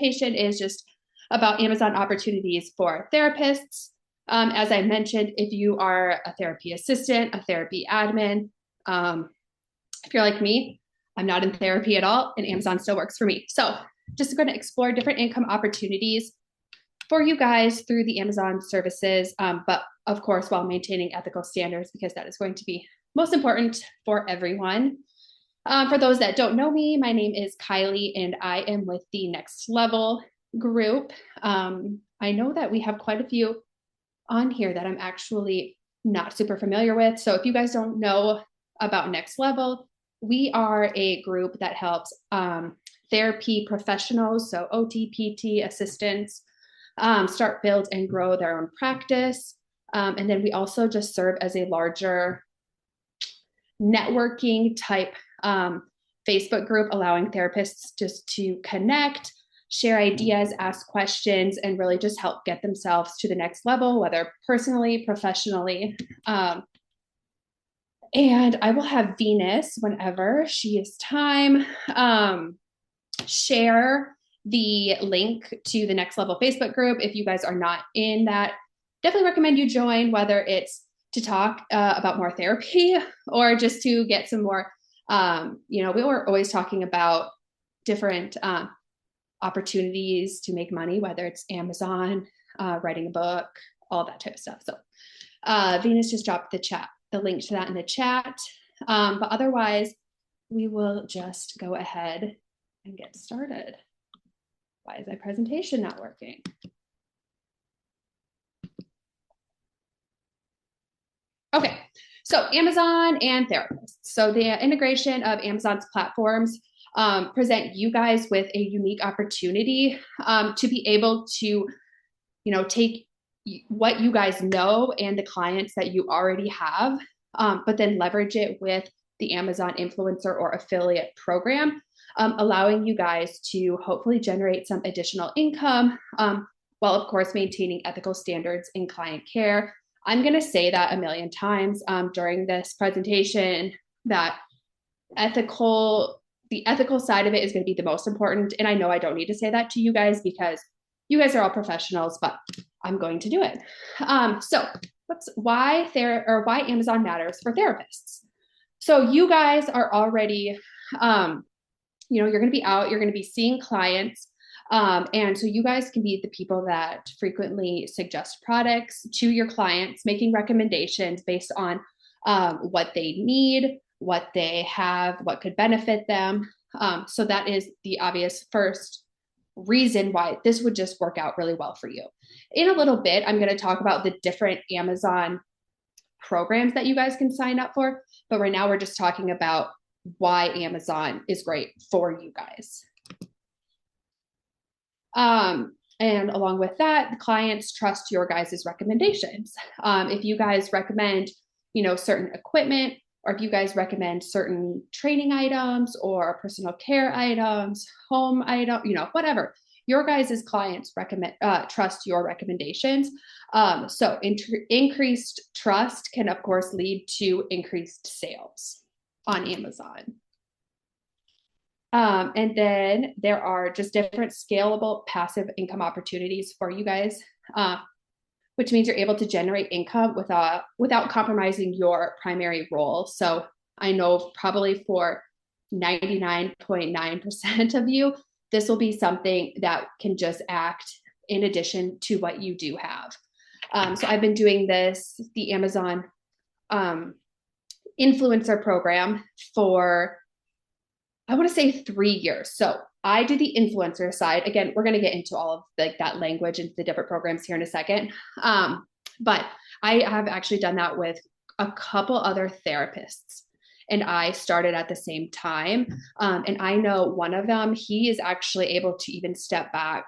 presentation is just about Amazon opportunities for therapists. As I mentioned, if you are a therapy assistant, a therapy admin, if you're like me, I'm not in therapy at all, and Amazon still works for me. So just going to explore different income opportunities for you guys through the Amazon services, but of course, while maintaining ethical standards, because that is going to be most important for everyone. For those that don't know me, my name is Kylie, and I am with the Next Level group. I know that we have quite a few on here that I'm actually not super familiar with. So if you guys don't know about Next Level, we are a group that helps therapy professionals, so OT, PT, assistants, start, build, and grow their own practice. And then we also just serve as a larger networking type Facebook group, allowing therapists just to connect, share ideas, ask questions, and really just help get themselves to the next level, whether personally, professionally. And I will have Venus, whenever she has time, share the link to the Next Level Facebook group. If you guys are not in that, definitely recommend you join, whether it's to talk about more therapy or just to get some more, we were always talking about different opportunities to make money, whether it's Amazon, writing a book, all that type of stuff. So Venus just dropped the link to that in the chat. But otherwise, we will just go ahead and get started. Why is my presentation not working? Okay, so Amazon and therapists. So the integration of Amazon's platforms present you guys with a unique opportunity to be able to, take what you guys know and the clients that you already have, but then leverage it with the Amazon influencer or affiliate program, allowing you guys to hopefully generate some additional income, while of course maintaining ethical standards in client care. I'm going to say that a million times during this presentation, that the ethical side of it is going to be the most important. And I know I don't need to say that to you guys because you guys are all professionals, but I'm going to do it. So why Amazon matters for therapists. So you guys are already, you're going to be out, you're going to be seeing clients. And so you guys can be the people that frequently suggest products to your clients, making recommendations based on what they need, what they have, what could benefit them. So that is the obvious first reason why this would just work out really well for you. In a little bit, I'm going to talk about the different Amazon programs that you guys can sign up for. But right now we're just talking about why Amazon is great for you guys. And along with that, the clients trust your guys' recommendations. If you guys recommend, certain equipment, or if you guys recommend certain training items or personal care items, home item, whatever, your guys' clients trust your recommendations. So increased trust can, of course, lead to increased sales on Amazon. And then there are just different scalable passive income opportunities for you guys, which means you're able to generate income without compromising your primary role. So I know probably for 99.9% of you, this will be something that can just act in addition to what you do have. So I've been doing the Amazon influencer program for, I want to say 3 years. So I do the influencer side. Again, we're going to get into all of that language and the different programs here in a second. But I have actually done that with a couple other therapists, and I started at the same time. And I know one of them, he is actually able to even step back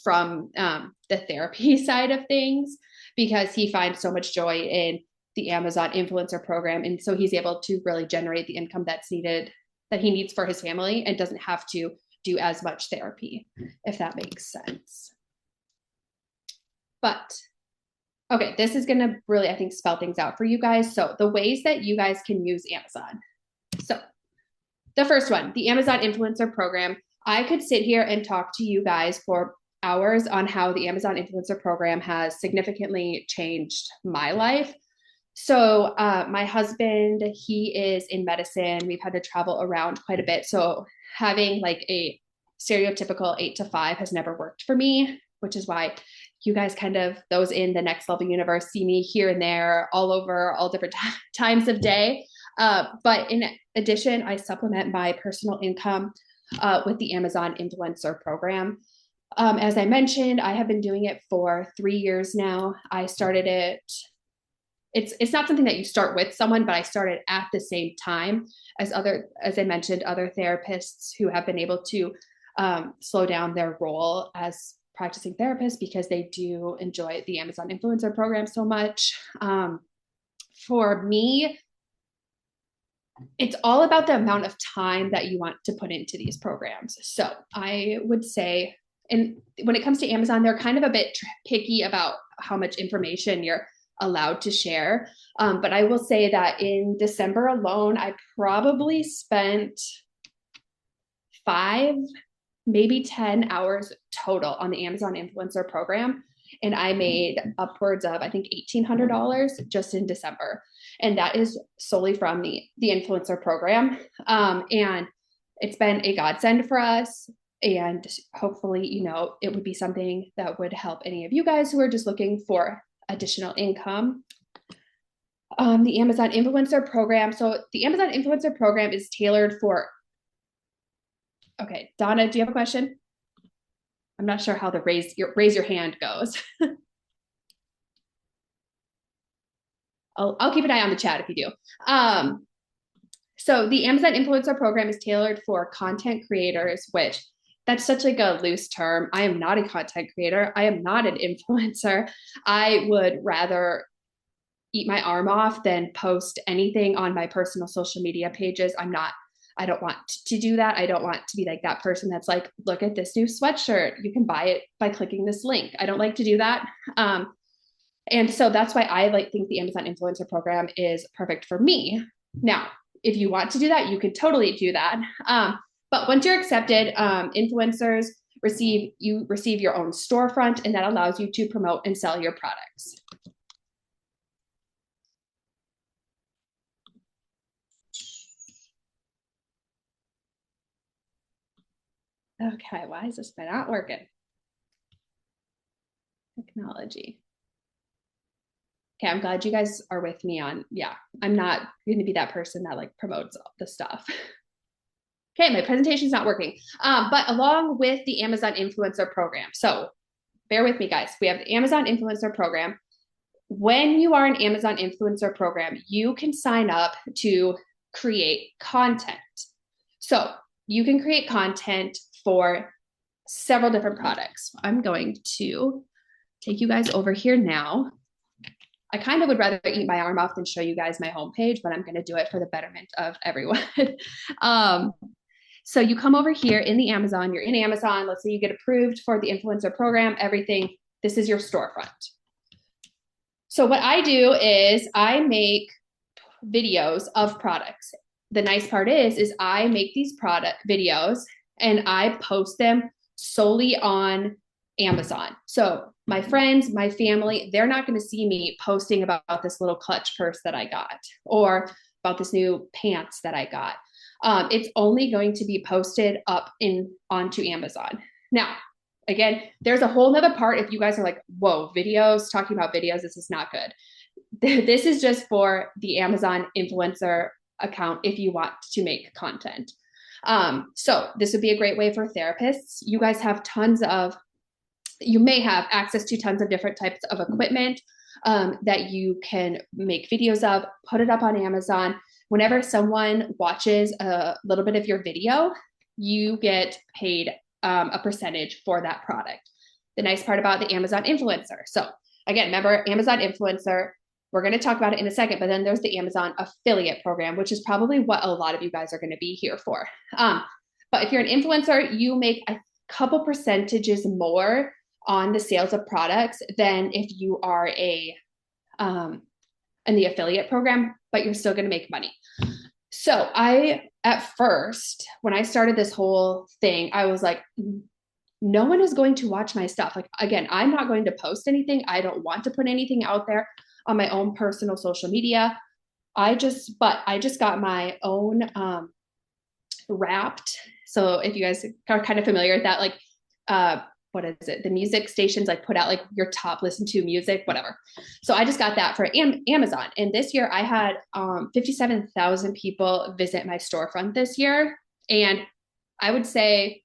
from the therapy side of things because he finds so much joy in the Amazon influencer program. And so he's able to really generate the income that he needs for his family and doesn't have to do as much therapy, if that makes sense. But okay, this is going to really, I think, spell things out for you guys. So the ways that you guys can use Amazon. So the first one, the Amazon influencer program, I could sit here and talk to you guys for hours on how the Amazon Influencer Program has significantly changed my life. So, my husband, he is in medicine. We've had to travel around quite a bit. So, having like a stereotypical 8 to 5 has never worked for me, which is why you guys kind of, those in the Next Level universe, see me here and there, all over, all different times of day. But in addition, I supplement my personal income with the Amazon Influencer Program. As I mentioned, I have been doing it for 3 years now. I started it. It's not something that you start with someone, but I started at the same time as I mentioned, other therapists who have been able to slow down their role as practicing therapists because they do enjoy the Amazon Influencer Program so much. For me, it's all about the amount of time that you want to put into these programs. So I would say, and when it comes to Amazon, they're kind of a bit picky about how much information you're allowed to share. But I will say that in December alone, I probably spent 5, maybe 10 hours total on the Amazon Influencer Program. And I made upwards of, I think, $1,800 just in December. And that is solely from the influencer program. And it's been a godsend for us. And hopefully, it would be something that would help any of you guys who are just looking for additional income. The Amazon Influencer Program. So the Amazon Influencer Program is tailored for, okay, Donna, do you have a question? I'm not sure how the raise your hand goes. I'll keep an eye on the chat if you do. So the Amazon Influencer Program is tailored for content creators, which that's such like a loose term. I am not a content creator. I am not an influencer. I would rather eat my arm off than post anything on my personal social media pages. I don't want to do that. I don't want to be like that person that's like, look at this new sweatshirt. You can buy it by clicking this link. I don't like to do that. And so that's why I think the Amazon Influencer Program is perfect for me. Now, if you want to do that, you could totally do that. But once you're accepted, influencers receive your own storefront, and that allows you to promote and sell your products. Okay, why is this not working? Technology. Okay, I'm glad you guys are with me on, yeah, I'm not going to be that person that promotes the stuff. Okay, my presentation's not working. But along with the Amazon Influencer Program, so bear with me, guys. We have the Amazon Influencer Program. When you are an Amazon Influencer Program, you can sign up to create content. So you can create content for several different products. I'm going to take you guys over here now. I kind of would rather eat my arm off than show you guys my homepage, but I'm going to do it for the betterment of everyone. So you come over here in the Amazon, you're in Amazon. Let's say you get approved for the influencer program, everything. This is your storefront. So what I do is I make videos of products. The nice part is I make these product videos and I post them solely on Amazon. So my friends, my family, they're not going to see me posting about this little clutch purse that I got or about this new pants that I got. It's only going to be posted up onto Amazon. Now, again, there's a whole nother part. If you guys are like, whoa, videos, talking about videos, this is not good. This is just for the Amazon influencer account if you want to make content. So this would be a great way for therapists. You guys have you may have access to tons of different types of equipment that you can make videos of, put it up on Amazon. Whenever someone watches a little bit of your video, you get paid a percentage for that product. The nice part about the Amazon influencer. So again, remember Amazon influencer, we're going to talk about it in a second, but then there's the Amazon affiliate program, which is probably what a lot of you guys are going to be here for. But if you're an influencer, you make a couple percentages more on the sales of products than if you are in the affiliate program, but you're still going to make money. So I at first, when I started this whole thing, I was like, no one is going to watch my stuff. Like, again, I'm not going to post anything. I don't want to put anything out there on my own personal social media. But I just got my own Wrapped. So if you guys are kind of familiar with that, like, what is it? The music stations like put out like your top listened to music, whatever. So I just got that for Amazon. And this year I had 57,000 people visit my storefront this year. And I would say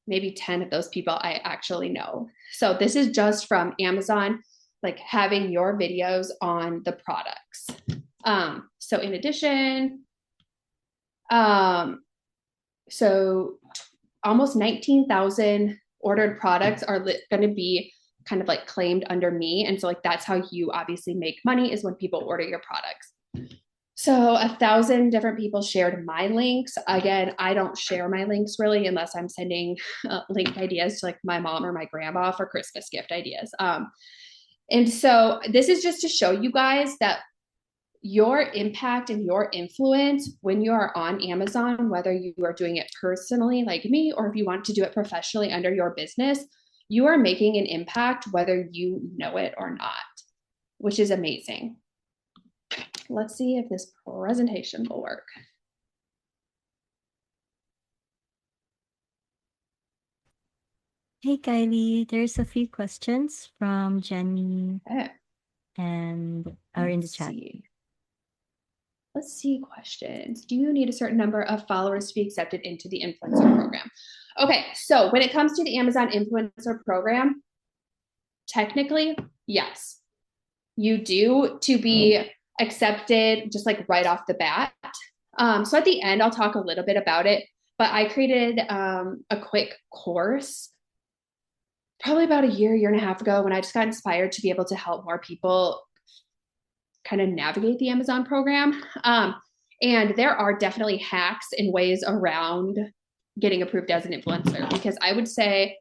maybe 10 of those people I actually know. So this is just from Amazon, like having your videos on the products. So in addition, so almost 19,000 ordered products are going to be kind of like claimed under me. And so like, that's how you obviously make money, is when people order your products. So 1,000 different people shared my links. Again, I don't share my links really unless I'm sending link ideas to like my mom or my grandma for Christmas gift ideas. And so this is just to show you guys that your impact and your influence when you are on Amazon, whether you are doing it personally like me, or if you want to do it professionally under your business, you are making an impact whether you know it or not, which is amazing. Let's see if this presentation will work. Hey Kylie, there's a few questions from Jenny and are in the chat. Let's see questions. Do you need a certain number of followers to be accepted into the influencer program? Okay, so when it comes to the Amazon influencer program, technically, yes, you do to be accepted just like right off the bat. So at the end, I'll talk a little bit about it, but I created a quick course probably about a year and a half ago, when I just got inspired to be able to help more people kind of navigate the Amazon program. And there are definitely hacks and ways around getting approved as an influencer, because I would say,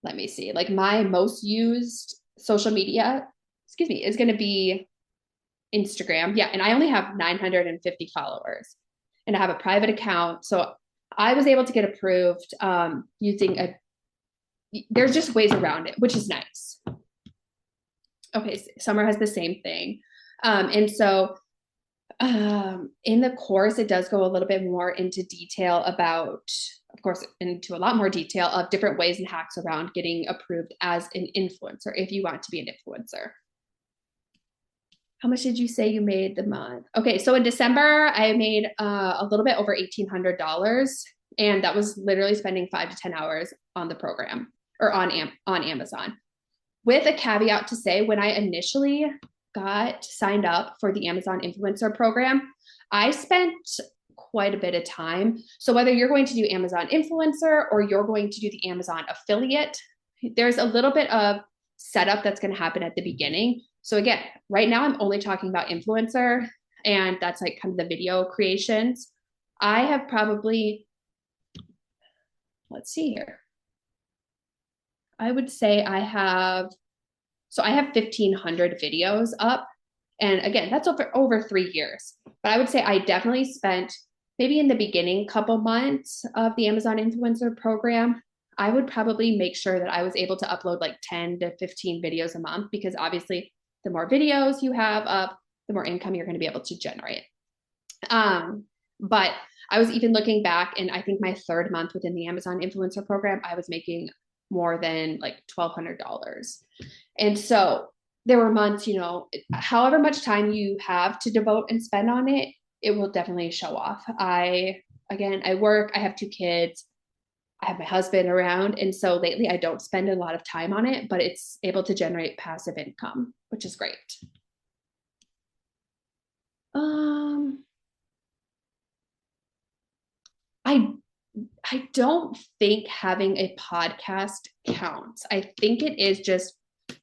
let me see, like my most used social media, is going to be Instagram. Yeah. And I only have 950 followers and I have a private account. So I was able to get approved using there's just ways around it, which is nice. Okay. Summer has the same thing. And so in the course, it does go a little bit more into detail about, of course, into a lot more detail of different ways and hacks around getting approved as an influencer if you want to be an influencer. How much did you say you made the month? Okay, so in December, I made a little bit over $1,800, and that was literally spending 5 to 10 hours on the program or on Amazon. With a caveat to say, when I initially got signed up for the Amazon influencer program, I spent quite a bit of time. So whether you're going to do Amazon influencer or you're going to do the Amazon affiliate, there's a little bit of setup that's going to happen at the beginning. So again, right now I'm only talking about influencer, and that's like kind of the video creations. I have probably, let's see here. I would say I have 1,500 videos up. And again, that's over 3 years. But I would say I definitely spent, maybe in the beginning couple months of the Amazon influencer program, I would probably make sure that I was able to upload like 10 to 15 videos a month, because obviously the more videos you have up, the more income you're going to be able to generate. But I was even looking back, and I think my third month within the Amazon influencer program, I was making more than like $1,200. And so there were months, however much time you have to devote and spend on it, it will definitely show off. I work, I have 2 kids, I have my husband around. And so lately I don't spend a lot of time on it, but it's able to generate passive income, which is great. I don't think having a podcast counts. I think it is just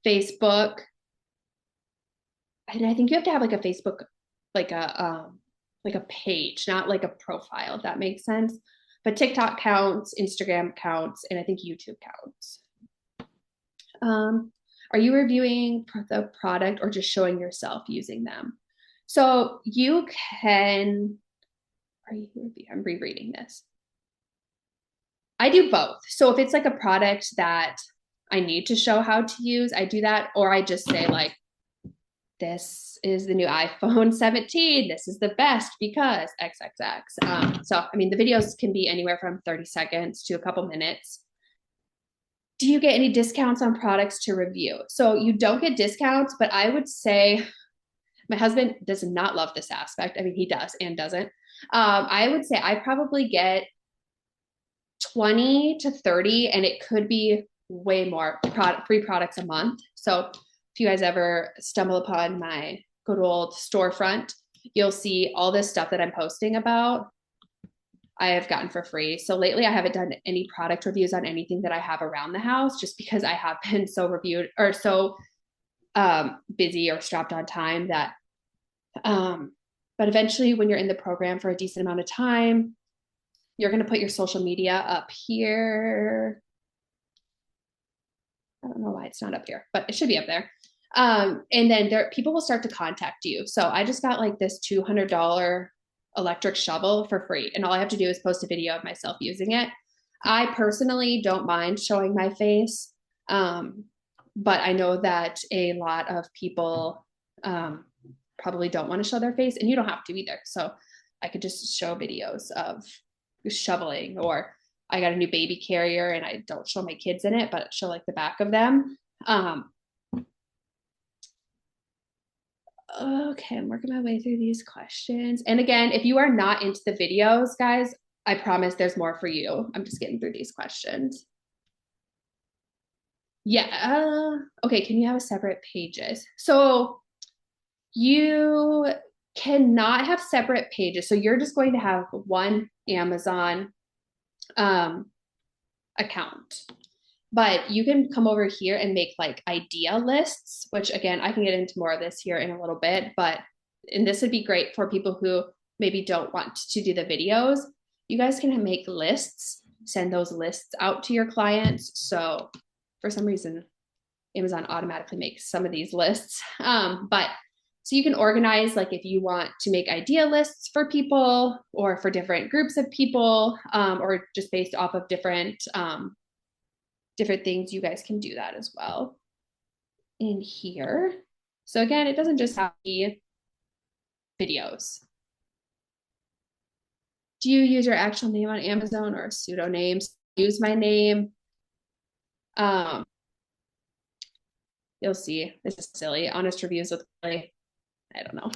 Facebook. And I think you have to have like a Facebook, like a page, not like a profile, if that makes sense. But TikTok counts, Instagram counts, and I think YouTube counts. Are you reviewing the product or just showing yourself using them? So you can I'm rereading this. I do both. So if it's like a product that I need to show how to use, I do that, or I just say like, this is the new iPhone 17. This is the best because XXX. So, I mean, the videos can be anywhere from 30 seconds to a couple minutes. Do you get any discounts on products to review? So you don't get discounts, but I would say my husband does not love this aspect. I mean, he does and doesn't. I would say I probably get 20 to 30, and it could be way more free products a month. So if you guys ever stumble upon my good old storefront, you'll see all this stuff that I'm posting about I have gotten for free. So lately I haven't done any product reviews on anything that I have around the house, just because I have been so reviewed or so busy or strapped on time that but eventually when you're in the program for a decent amount of time, you're going to put your social media up here. I don't know why it's not up here, but it should be up there. And then people will start to contact you. So I just got like this $200 electric shovel for free. And all I have to do is post a video of myself using it. I personally don't mind showing my face. But I know that a lot of people probably don't want to show their face, and you don't have to either. So I could just show videos of shoveling, or I got a new baby carrier and I don't show my kids in it, but show like the back of them. Okay, I'm working my way through these questions. And again, if you are not into the videos, guys, I promise there's more for you. I'm just getting through these questions. Yeah. Okay, can you have separate pages? So you cannot have separate pages. So you're just going to have one Amazon account. But you can come over here and make like idea lists, which again, I can get into more of this here in a little bit, and this would be great for people who maybe don't want to do the videos. You guys can make lists, send those lists out to your clients. So for some reason, Amazon automatically makes some of these lists. But so you can organize, like if you want to make idea lists for people or for different groups of people, or just based off of different things, you guys can do that as well in here. So again, it doesn't just have to be videos. Do you use your actual name on Amazon or pseudonames? Use my name. You'll see, this is silly. Honest reviews with Kelly. I don't know.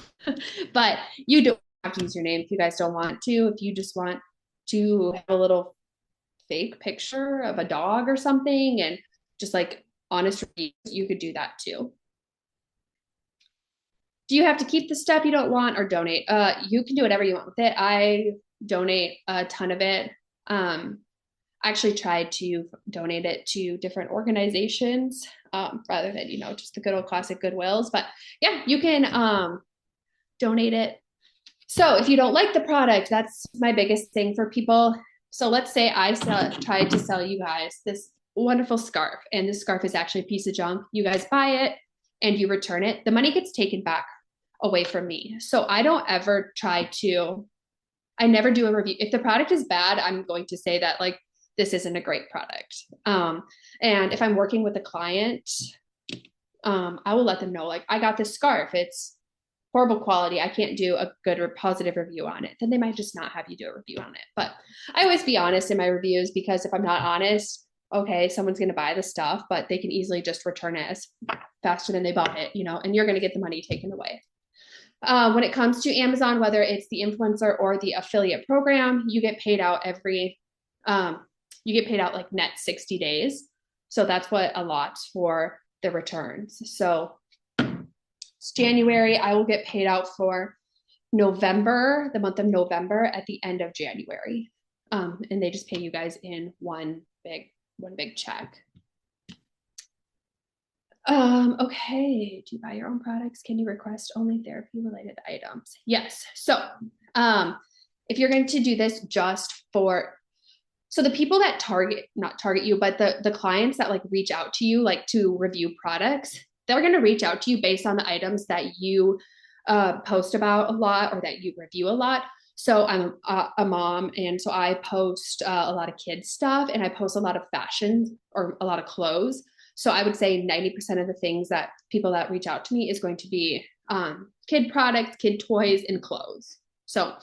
But you don't have to use your name if you guys don't want to. If you just want to have a little fake picture of a dog or something and just like honest reviews, you could do that too. Do you have to keep the stuff you don't want or donate? You can do whatever you want with it. I donate a ton of it. I actually tried to donate it to different organizations rather than, just the good old classic Goodwills. But yeah, you can donate it. So if you don't like the product, that's my biggest thing for people. So let's say I tried to sell you guys this wonderful scarf, and this scarf is actually a piece of junk. You guys buy it and you return it. The money gets taken back away from me. So I don't ever I never do a review. If the product is bad, I'm going to say that like, this isn't a great product. And if I'm working with a client, I will let them know, like, I got this scarf. It's horrible quality. I can't do a good or positive review on it. Then they might just not have you do a review on it. But I always be honest in my reviews, because if I'm not honest, okay, someone's going to buy the stuff, but they can easily just return it as faster than they bought it, and you're going to get the money taken away. When it comes to Amazon, whether it's the influencer or the affiliate program, you get paid out like net 60 days. So that's what allots for the returns. So it's January, I will get paid out for November, the month of November, at the end of January. And they just pay you guys in one big check. Okay. Do you buy your own products? Can you request only therapy related items? Yes. So, if you're going to do this just so the people that not target you, but the clients that like reach out to you, like to review products, they're going to reach out to you based on the items that you post about a lot or that you review a lot. So I'm a mom, and so I post a lot of kids stuff, and I post a lot of fashion or a lot of clothes. So I would say 90% of the things that people that reach out to me is going to be kid products, kid toys, and clothes. So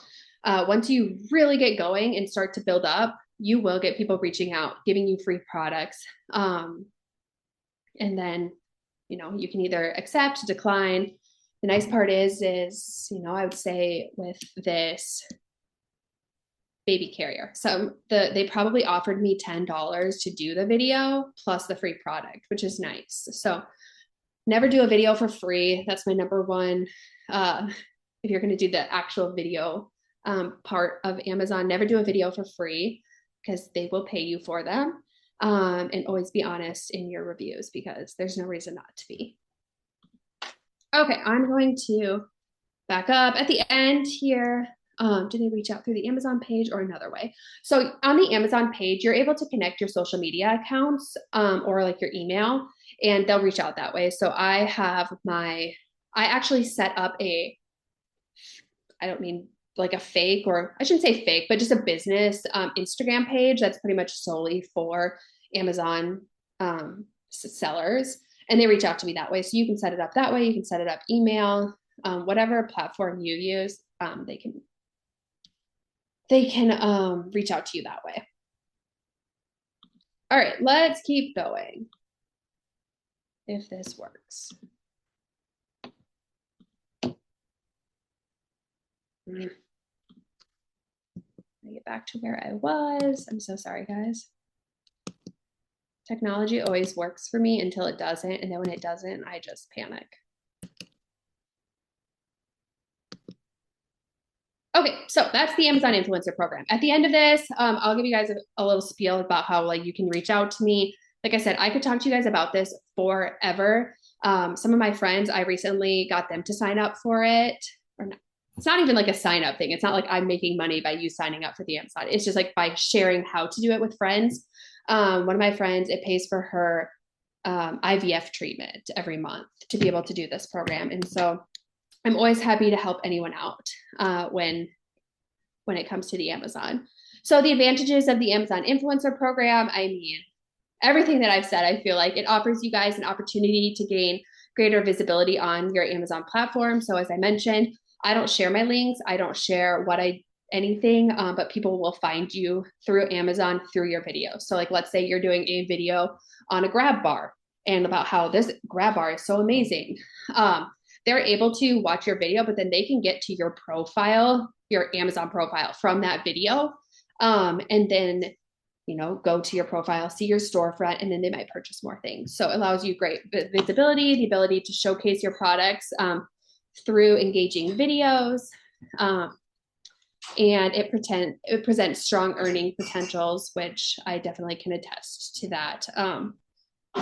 once you really get going and start to build up, you will get people reaching out, giving you free products. And then, you can either accept, decline. The nice part is, I would say with this baby carrier, so they probably offered me $10 to do the video plus the free product, which is nice. So never do a video for free. That's my number one. If you're going to do the actual video part of Amazon, never do a video for free because they will pay you for them. And always be honest in your reviews because there's no reason not to be. Okay, I'm going to back up at the end here. Do they reach out through the Amazon page or another way? So on the Amazon page, you're able to connect your social media accounts or like your email, and they'll reach out that way. So I actually set up I don't mean like a fake, or I shouldn't say fake, but just a business Instagram page that's pretty much solely for Amazon sellers. And they reach out to me that way. So you can set it up that way. You can set it up email, whatever platform you use, they can reach out to you that way. All right, let's keep going. If this works. I get back to where I was. I'm so sorry, guys. Technology always works for me until it doesn't. And then when it doesn't, I just panic. Okay, so that's the Amazon Influencer Program. At the end of this, I'll give you guys a little spiel about how you can reach out to me. Like I said, I could talk to you guys about this forever. Some of my friends, I recently got them to sign up for it. Or not. It's not even like a sign up thing. It's not like I'm making money by you signing up for the Amazon. It's just like by sharing how to do it with friends. One of my friends, it pays for her IVF treatment every month to be able to do this program. And so I'm always happy to help anyone out when it comes to the Amazon. So the advantages of the Amazon Influencer Program, I mean, everything that I've said, I feel like it offers you guys an opportunity to gain greater visibility on your Amazon platform. So as I mentioned, I don't share my links. I don't share anything, but people will find you through Amazon through your video. So like, let's say you're doing a video on a grab bar and about how this grab bar is so amazing. They're able to watch your video, but then they can get to your profile, your Amazon profile from that video. And then, go to your profile, see your storefront, and then they might purchase more things. So it allows you great visibility, the ability to showcase your products through engaging videos. And it presents strong earning potentials, which I definitely can attest to that.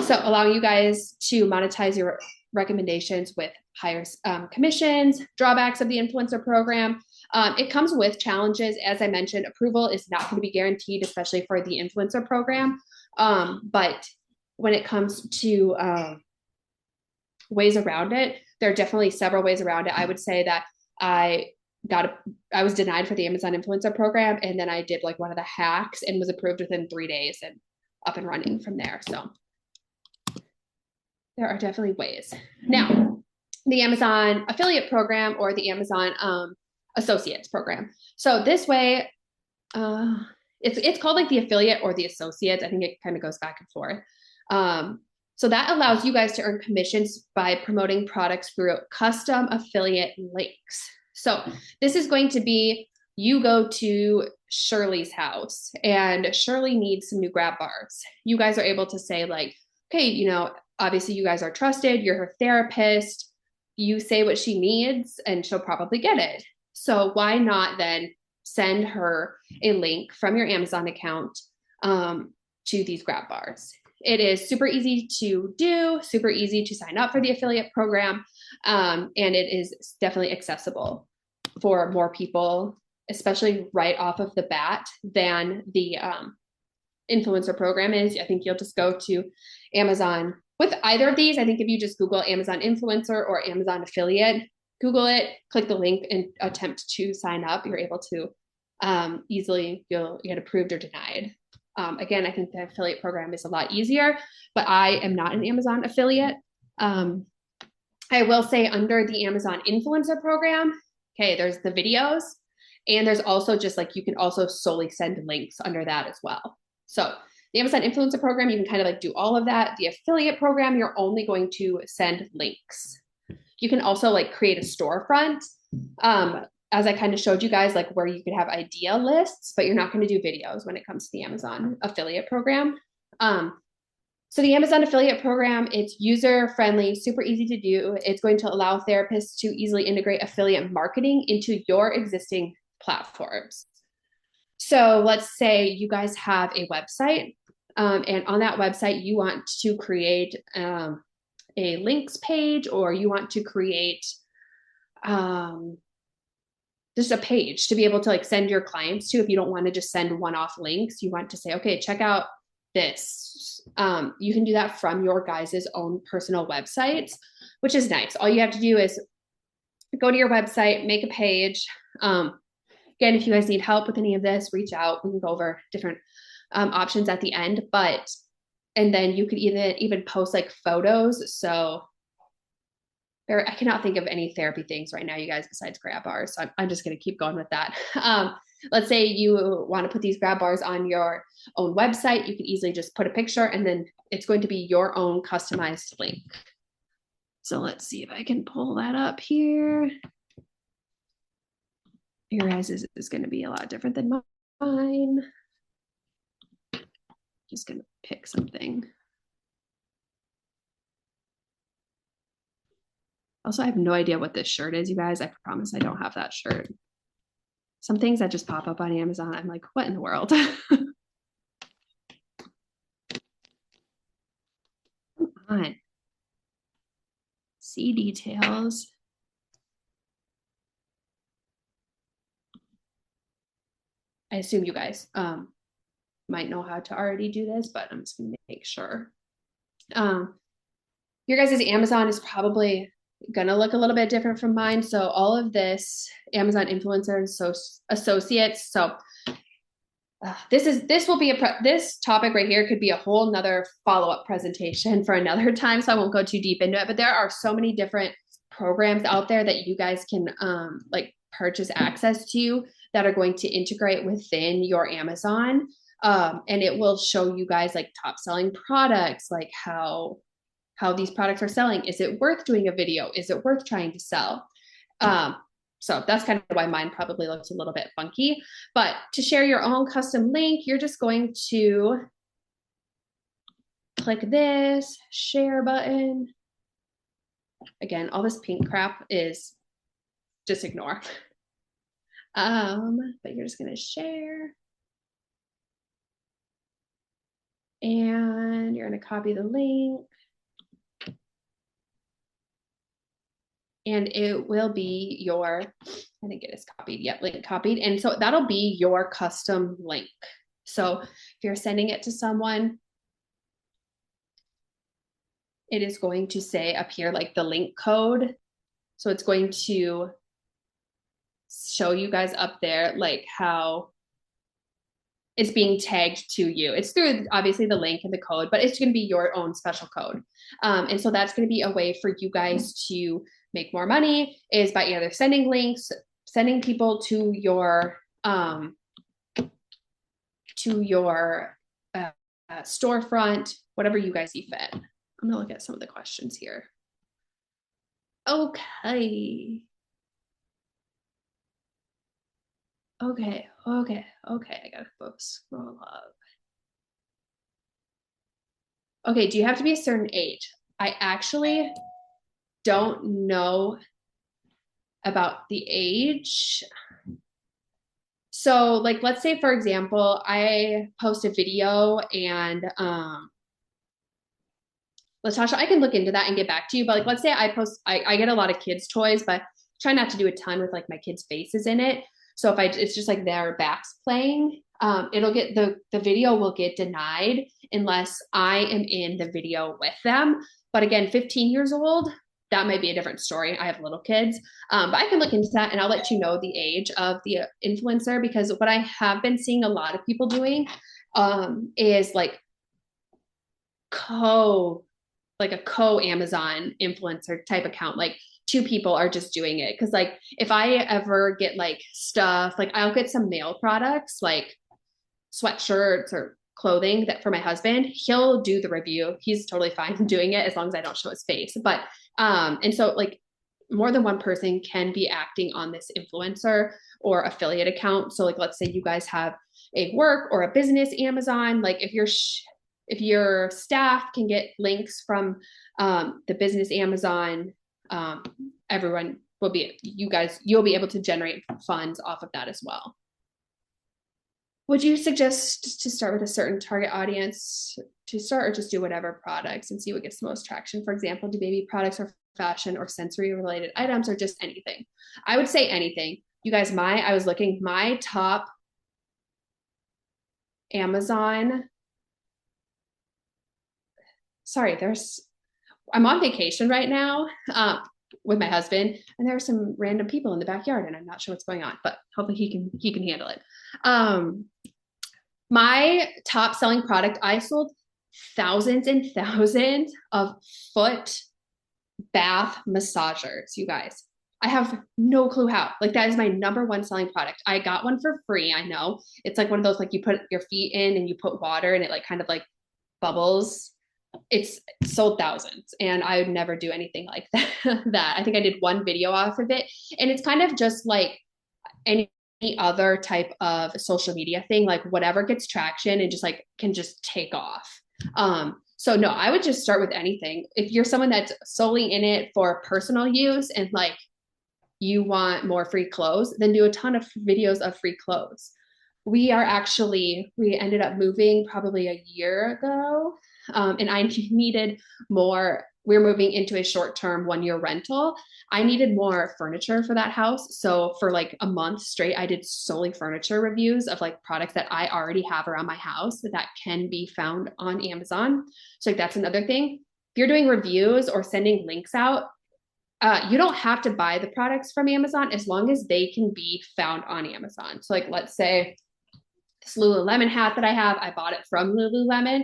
So allowing you guys to monetize your recommendations with higher commissions, drawbacks of the influencer program. It comes with challenges. As I mentioned, approval is not going to be guaranteed, especially for the influencer program. But when it comes to ways around it, there are definitely several ways around it. I would say that I was denied for the Amazon Influencer Program, and then I did like one of the hacks and was approved within 3 days and up and running from there. So there are definitely ways. Now, the Amazon Affiliate Program or the Amazon Associates Program. So this way, it's called like the Affiliate or the Associates. I think it kind of goes back and forth. So that allows you guys to earn commissions by promoting products through custom affiliate links. So this is going to be, you go to Shirley's house and Shirley needs some new grab bars. You guys are able to say like, okay, obviously you guys are trusted, you're her therapist, you say what she needs and she'll probably get it. So why not then send her a link from your Amazon account to these grab bars? It is super easy to do, super easy to sign up for the affiliate program. And it is definitely accessible for more people, especially right off of the bat than the influencer program is. I think you'll just go to Amazon with either of these. I think if you just Google Amazon influencer or Amazon affiliate, Google it, click the link, and attempt to sign up. You're able to easily, you'll get approved or denied. Again, I think the affiliate program is a lot easier, but I am not an Amazon affiliate. I will say under the Amazon influencer program, okay, there's the videos, and there's also just like, you can also solely send links under that as well. So the Amazon influencer program, you can kind of like do all of that. The affiliate program, you're only going to send links. You can also like create a storefront. As I kind of showed you guys, like where you could have idea lists, but you're not going to do videos when it comes to the Amazon affiliate program. So the Amazon affiliate program, it's user-friendly, super easy to do. It's going to allow therapists to easily integrate affiliate marketing into your existing platforms. So let's say you guys have a website, and on that website, you want to create a links page, or you want to create just a page to be able to like send your clients to. If you don't want to just send one-off links, you want to say, okay, check out this. You can do that from your guys' own personal websites, which is nice. All you have to do is go to your website, make a page. Again, if you guys need help with any of this, reach out. We can go over different options at the end, and then you could even post like photos. So I cannot think of any therapy things right now, you guys, besides grab bars. So I'm just going to keep going with that. Let's say you want to put these grab bars on your own website. You can easily just put a picture, and then it's going to be your own customized link. So let's see if I can pull that up here. Your guys is going to be a lot different than mine. Just going to pick something. Also, I have no idea what this shirt is, you guys. I promise I don't have that shirt. Some things that just pop up on Amazon, I'm like, what in the world? Come on. See details. I assume you guys might know how to already do this, but I'm just going to make sure. Your guys' Amazon is probably going to look a little bit different from mine. So all of this Amazon influencers, so associates. So this will be this topic right here could be a whole nother follow-up presentation for another time. So I won't go too deep into it, but there are so many different programs out there that you guys can like purchase access to that are going to integrate within your Amazon. And it will show you guys like top selling products, like how these products are selling. Is it worth doing a video? Is it worth trying to sell? So that's kind of why mine probably looks a little bit funky. But to share your own custom link, you're just going to click this share button. Again, all this pink crap is just ignore. But you're just going to share. And you're going to copy the link. And it will be your, I think it is copied. Yep, link copied. And so that'll be your custom link. So if you're sending it to someone, it is going to say up here like the link code. So it's going to show you guys up there like how it's being tagged to you. It's through obviously the link and the code, but it's going to be your own special code. And so that's going to be a way for you guys to make more money, is by either sending links, sending people to your storefront, whatever you guys see fit. I'm gonna look at some of the questions here. Okay. I gotta go scroll up. Okay, do you have to be a certain age? I actually don't know about the age. So like, let's say for example, I post a video and Latasha, I can look into that and get back to you. But like, let's say I get a lot of kids' toys, but try not to do a ton with like my kids' faces in it. So if it's just like their backs playing, it'll get the video will get denied unless I am in the video with them. But again, 15 years old, that might be a different story. I have little kids, but I can look into that and I'll let you know the age of the influencer, because what I have been seeing a lot of people doing is like a co Amazon influencer type account. Like two people are just doing it. Cause like if I ever get like stuff, like I'll get some mail products like sweatshirts or clothing that for my husband, he'll do the review. He's totally fine doing it as long as I don't show his face. But and so like more than one person can be acting on this influencer or affiliate account. So like let's say you guys have a work or a business Amazon, like if your staff can get links from the business Amazon, everyone will be, you'll be able to generate funds off of that as well. Would you suggest to start with a certain target audience to start, or just do whatever products and see what gets the most traction? For example, do baby products or fashion or sensory related items, or just anything? I would say anything. You guys, I was looking, my top Amazon, I'm on vacation right now with my husband, and there are some random people in the backyard, and I'm not sure what's going on, but hopefully he can handle it. My top selling product, I sold thousands and thousands of foot bath massagers, you guys. I have no clue how. Like that is my number one selling product. I got one for free. I know it's like one of those, like you put your feet in and you put water and it like kind of like bubbles. It's sold thousands, and I would never do anything like that. I think I did one video off of it, and it's kind of just like any other type of social media thing, like whatever gets traction and just like can just take off. So no, I would just start with anything. If you're someone that's solely in it for personal use and like you want more free clothes, then do a ton of videos of free clothes. We ended up moving probably a year ago, and I needed more. We're moving into a short-term 1-year rental. I needed more furniture for that house. So for like a month straight, I did solely furniture reviews of like products that I already have around my house that can be found on Amazon. So like that's another thing. If you're doing reviews or sending links out, you don't have to buy the products from Amazon as long as they can be found on Amazon. So like let's say this Lululemon hat that I have, I bought it from Lululemon.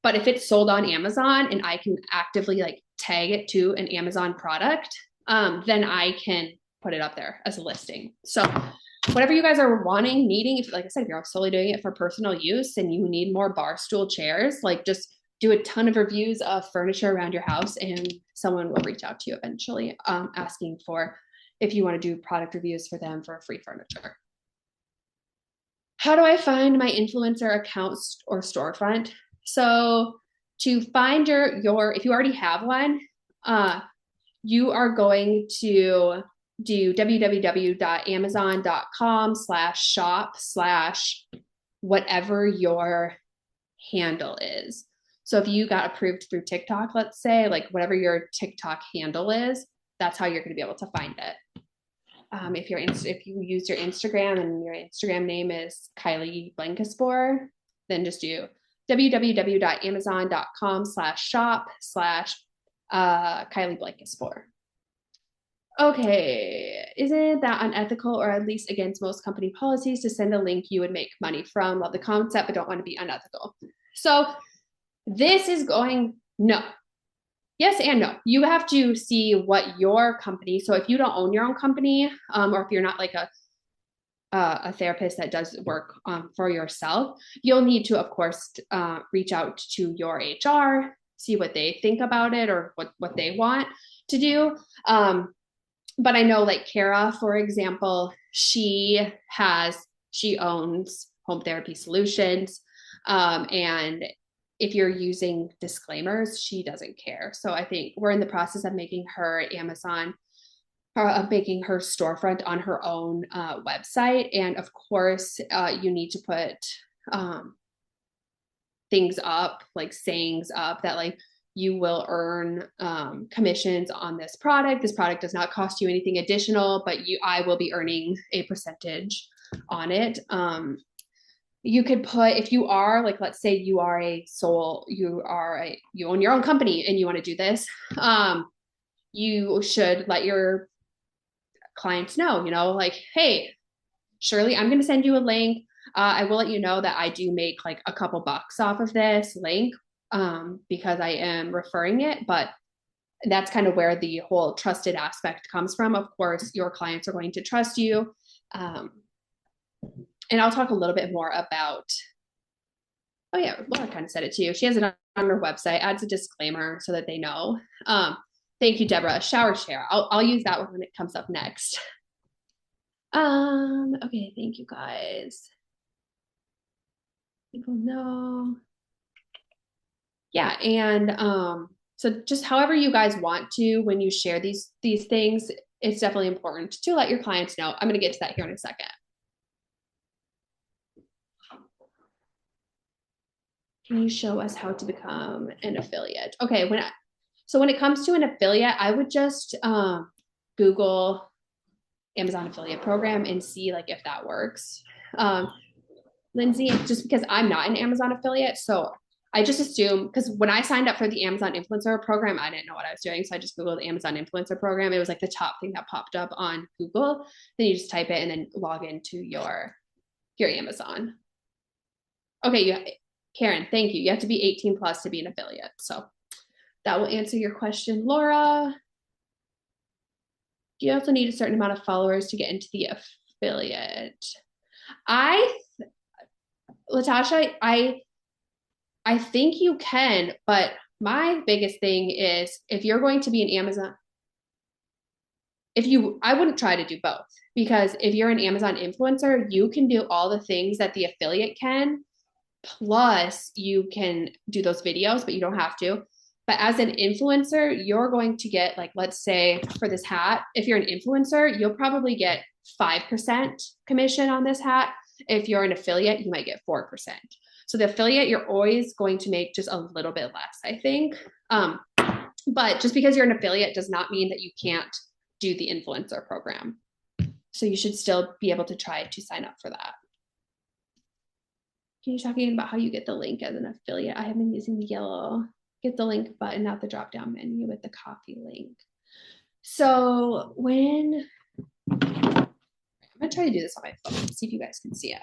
But if it's sold on Amazon and I can actively like tag it to an Amazon product, then I can put it up there as a listing. So whatever you guys are wanting, needing, if like I said, if you're solely doing it for personal use and you need more bar stool chairs, like just do a ton of reviews of furniture around your house and someone will reach out to you eventually asking for if you want to do product reviews for them for free furniture. How do I find my influencer accounts or storefront? So to find your if you already have one, you are going to do www.amazon.com/shop/whatever your handle is. So if you got approved through TikTok, let's say, like whatever your TikTok handle is, that's how you're going to be able to find it. If you use your Instagram and your Instagram name is Kylie Blancaspor, then just do www.amazon.com/shop/Kylie Blancaspor. Okay, isn't that unethical or at least against most company policies to send a link you would make money from? Love the concept, but don't want to be unethical. So this is no. Yes and no. You have to see what your company, so if you don't own your own company, or if you're not like a therapist that does work for yourself, you'll need to, of course, reach out to your HR, see what they think about it or what they want to do. But I know like Kara, for example, she owns Home Therapy Solutions. And if you're using disclaimers, she doesn't care. So I think we're in the process of making her making her storefront on her own website. And of course, you need to put things up, like sayings up that like you will earn commissions on this product. This product does not cost you anything additional, but I will be earning a percentage on it. You could put, if you are like, let's say you own your own company and you want to do this, you should let your clients know, like, hey, Shirley, I'm going to send you a link. I will let you know that I do make like a couple bucks off of this link because I am referring it, but that's kind of where the whole trusted aspect comes from. Of course, your clients are going to trust you. And I'll talk a little bit more about, oh yeah, Laura kind of said it too. She has it on her website, adds a disclaimer so that they know. Thank you, Deborah. Shower share. I'll use that one when it comes up next. Okay, thank you guys. People know. Yeah, and so just however you guys want to when you share these things, it's definitely important to let your clients know. I'm going to get to that here in a second. Can you show us how to become an affiliate? Okay, so when it comes to an affiliate, I would just Google Amazon affiliate program and see like if that works. Lindsay, just because I'm not an Amazon affiliate, so I just assume, because when I signed up for the Amazon influencer program, I didn't know what I was doing. So I just Googled the Amazon influencer program. It was like the top thing that popped up on Google. Then you just type it and then log into your Amazon. Okay, Karen, thank you. You have to be 18 plus to be an affiliate. So that will answer your question, Laura. Do you also need a certain amount of followers to get into the affiliate? Latasha, I think you can, but my biggest thing is if you're going to be an Amazon, I wouldn't try to do both, because if you're an Amazon influencer, you can do all the things that the affiliate can, plus you can do those videos, but you don't have to. But as an influencer, you're going to get, like, let's say for this hat, if you're an influencer, you'll probably get 5% commission on this hat. If you're an affiliate, you might get 4%. So the affiliate, you're always going to make just a little bit less, I think. But just because you're an affiliate does not mean that you can't do the influencer program. So you should still be able to try to sign up for that. Can you talk again about how you get the link as an affiliate? I have been using the yellow get the link button, not the drop-down menu with the copy link. So when I'm gonna try to do this on my phone, see if you guys can see it,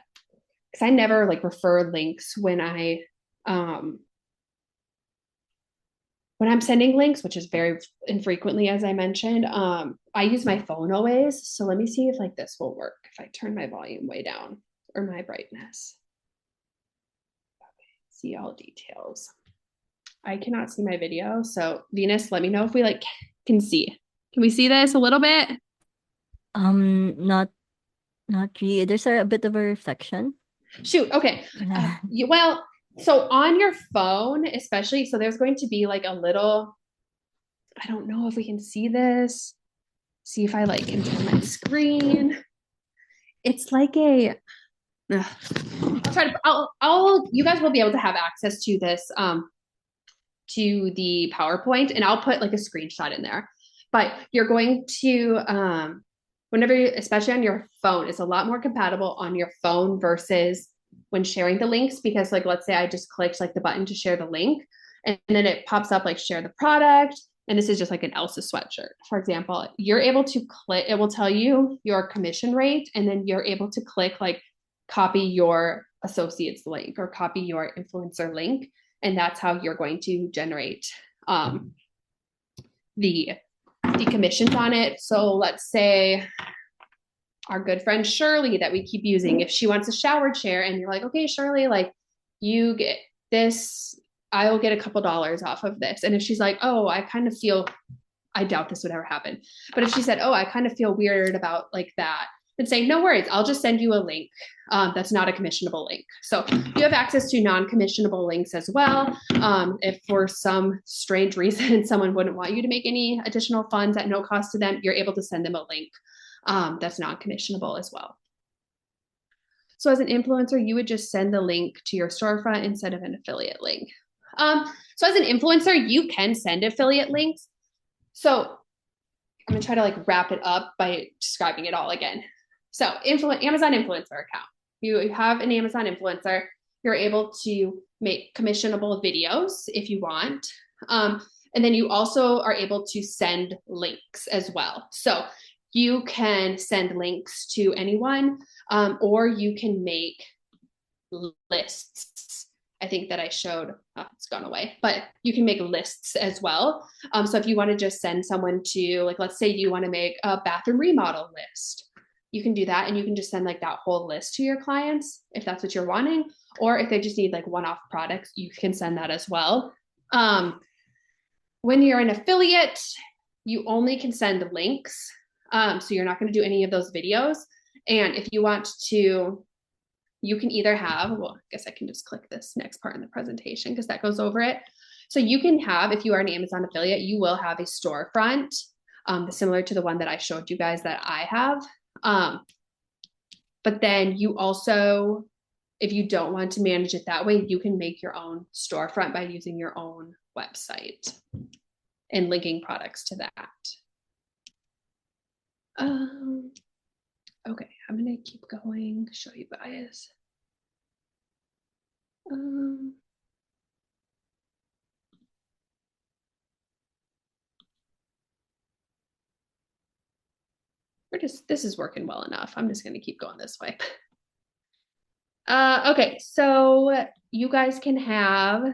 because I never like refer links when I'm sending links, which is very infrequently, as I mentioned. I use my phone always. So let me see if like this will work if I turn my volume way down or my brightness. Okay, see all details. I cannot see my video. So Venus, let me know if we like can see. Can we see this a little bit? Not really. There's a bit of a reflection. Shoot. Okay. Well, so on your phone, especially, so there's going to be like a little, I don't know if we can see this. See if I like can turn my screen. It's like I'll try to, you guys will be able to have access to this, to the PowerPoint, and I'll put like a screenshot in there. But you're going to, whenever, especially on your phone, it's a lot more compatible on your phone versus when sharing the links, because like, let's say I just clicked like the button to share the link, and then it pops up like share the product. And this is just like an Elsa sweatshirt, for example. You're able to click, it will tell you your commission rate, and then you're able to click like copy your associate's link or copy your influencer link. And that's how you're going to generate the commissions on it. So let's say our good friend Shirley that we keep using, if she wants a shower chair and you're like, okay, Shirley, like you get this, I will get a couple dollars off of this. And if she's like, oh, I kind of feel, I doubt this would ever happen. But if she said, oh, I kind of feel weird about like that, then say, no worries, I'll just send you a link that's not a commissionable link. So you have access to non-commissionable links as well. If for some strange reason someone wouldn't want you to make any additional funds at no cost to them, you're able to send them a link that's non-commissionable as well. So as an influencer, you would just send the link to your storefront instead of an affiliate link. So as an influencer, you can send affiliate links. So I'm gonna try to like wrap it up by describing it all again. So Amazon influencer account. You have an Amazon influencer. You're able to make commissionable videos if you want. And then you also are able to send links as well. So you can send links to anyone, or you can make lists. I think that I showed, it's gone away, but you can make lists as well. So if you want to just send someone to, like, let's say you want to make a bathroom remodel list, you can do that, and you can just send like that whole list to your clients if that's what you're wanting. Or if they just need like one-off products, you can send that as well. When you're an affiliate, you only can send links. So you're not going to do any of those videos. And if you want to, you can either have, well, I guess I can just click this next part in the presentation because that goes over it. So you can have, if you are an Amazon affiliate, you will have a storefront, similar to the one that I showed you guys that I have. But then you also, if you don't want to manage it that way, you can make your own storefront by using your own website and linking products to that. Okay, I'm gonna keep going, show you guys. This is working well enough. I'm just gonna keep going this way. Okay, so you guys can have,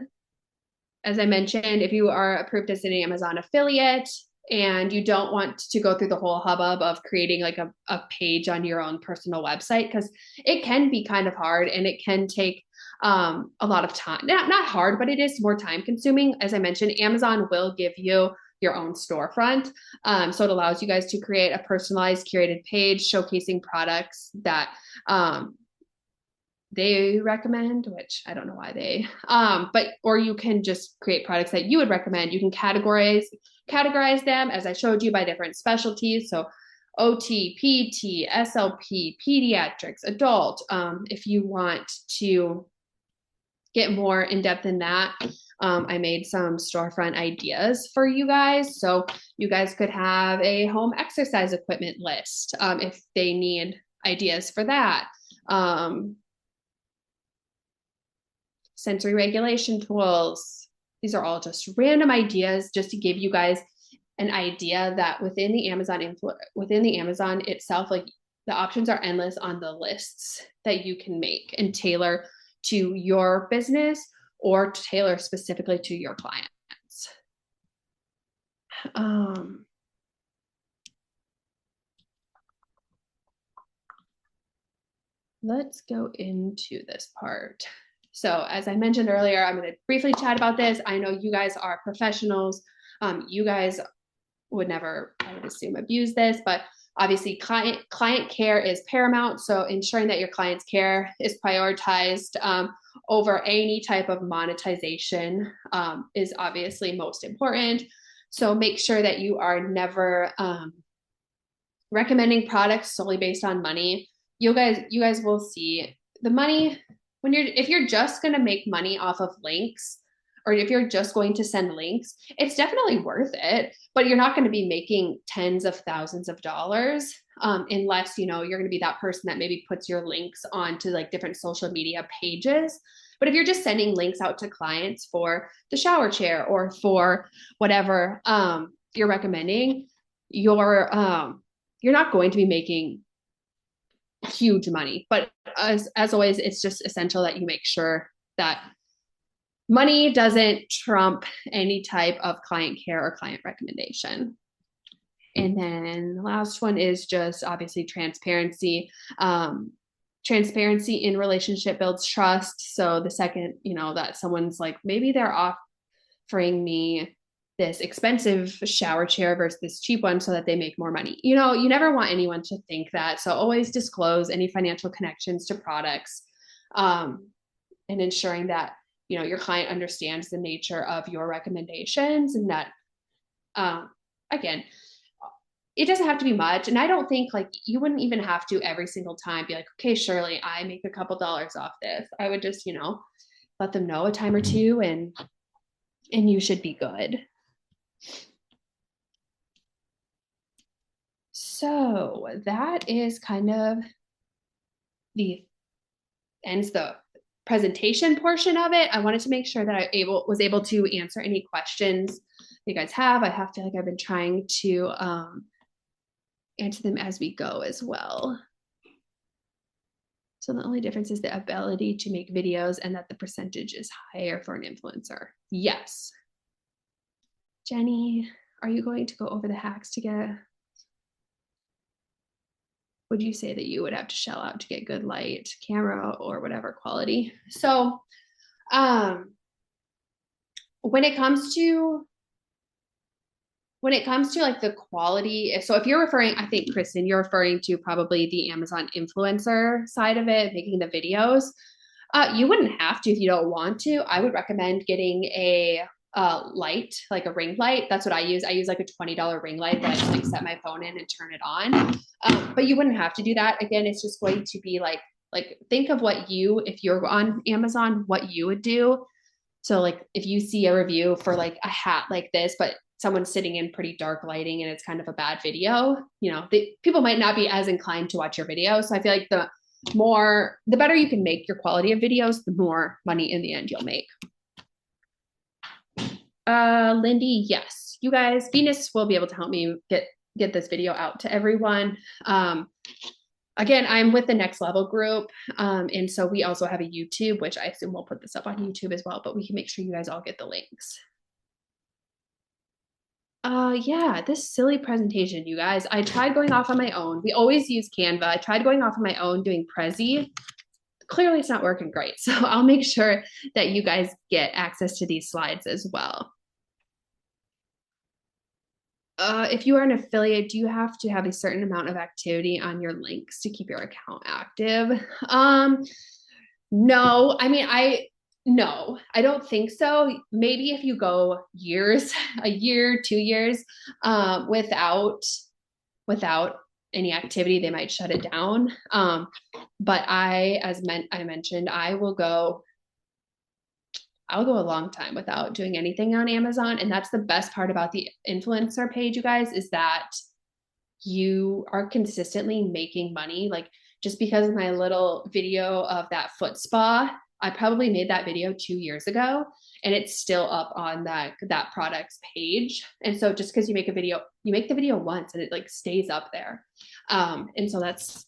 as I mentioned, if you are approved as an Amazon affiliate and you don't want to go through the whole hubbub of creating like a page on your own personal website, because it can be kind of hard and it can take a lot of time. Not hard, but it is more time consuming. As I mentioned, Amazon will give you your own storefront. So it allows you guys to create a personalized curated page showcasing products that they recommend, which I don't know why they, but, or you can just create products that you would recommend. You can categorize them, as I showed you, by different specialties. So OT, PT, SLP, pediatrics, adult. If you want to get more in depth in that, I made some storefront ideas for you guys. So you guys could have a home exercise equipment list if they need ideas for that. Sensory regulation tools. These are all just random ideas just to give you guys an idea that within the Amazon itself, like the options are endless on the lists that you can make and tailor to your business or tailor specifically to your clients. Let's go into this part. So as I mentioned earlier, I'm going to briefly chat about this. I know you guys are professionals. You guys would never, I would assume, abuse this, but obviously client care is paramount. So ensuring that your client's care is prioritized over any type of monetization is obviously most important. So make sure that you are never recommending products solely based on money. You guys will see the money if you're just going to make money off of links, or if you're just going to send links, it's definitely worth it, but you're not going to be making tens of thousands of dollars unless, you're going to be that person that maybe puts your links onto like different social media pages. But if you're just sending links out to clients for the shower chair or for whatever you're recommending, you're not going to be making huge money. But as always, it's just essential that you make sure that money doesn't trump any type of client care or client recommendation. And then the last one is just obviously transparency. Transparency in relationship builds trust. So the second, that someone's like, maybe they're offering me this expensive shower chair versus this cheap one so that they make more money. You never want anyone to think that. So always disclose any financial connections to products, and ensuring that, your client understands the nature of your recommendations, and that, again, it doesn't have to be much. And I don't think like you wouldn't even have to every single time be like, okay, Shirley, I make a couple dollars off this. I would just, let them know a time or two, and you should be good. So that is kind of ends the presentation portion of it. I wanted to make sure that I was able to answer any questions you guys have. I feel like I've been trying to answer them as we go as well. So the only difference is the ability to make videos and that the percentage is higher for an influencer. Yes. Jenny, are you going to go over the hacks to get, would you say that you would have to shell out to get good light, camera, or whatever quality? So when it comes to like the quality, so if you're referring, I think Kristen, you're referring to probably the Amazon influencer side of it, making the videos. You wouldn't have to if you don't want to. I would recommend getting a light, like a ring light. That's what I use. I use like a $20 ring light that I just like set my phone in and turn it on. But you wouldn't have to do that. Again, it's just going to be like think of what you, if you're on Amazon, what you would do. So like if you see a review for like a hat like this, but someone's sitting in pretty dark lighting and it's kind of a bad video, you know, people might not be as inclined to watch your video. So I feel like the better you can make your quality of videos, the more money in the end you'll make. Lindy, yes, you guys, Venus will be able to help me get this video out to everyone. Again, I'm with the Next Level group. And so we also have a YouTube, which I assume we'll put this up on YouTube as well, but we can make sure you guys all get the links. Yeah, this silly presentation, you guys. I tried going off on my own. We always use Canva. I tried going off on my own doing Prezi. Clearly it's not working great. So I'll make sure that you guys get access to these slides as well. If you are an affiliate, do you have to have a certain amount of activity on your links to keep your account active? No, I mean, no, I don't think so. Maybe if you go years, a year, 2 years, without any activity, they might shut it down. But I mentioned, I'll go a long time without doing anything on Amazon. And that's the best part about the influencer page, you guys, is that you are consistently making money. Like just because of my little video of that foot spa, I probably made that video 2 years ago and it's still up on that product's page. And so just because you make the video once and it like stays up there. And so that's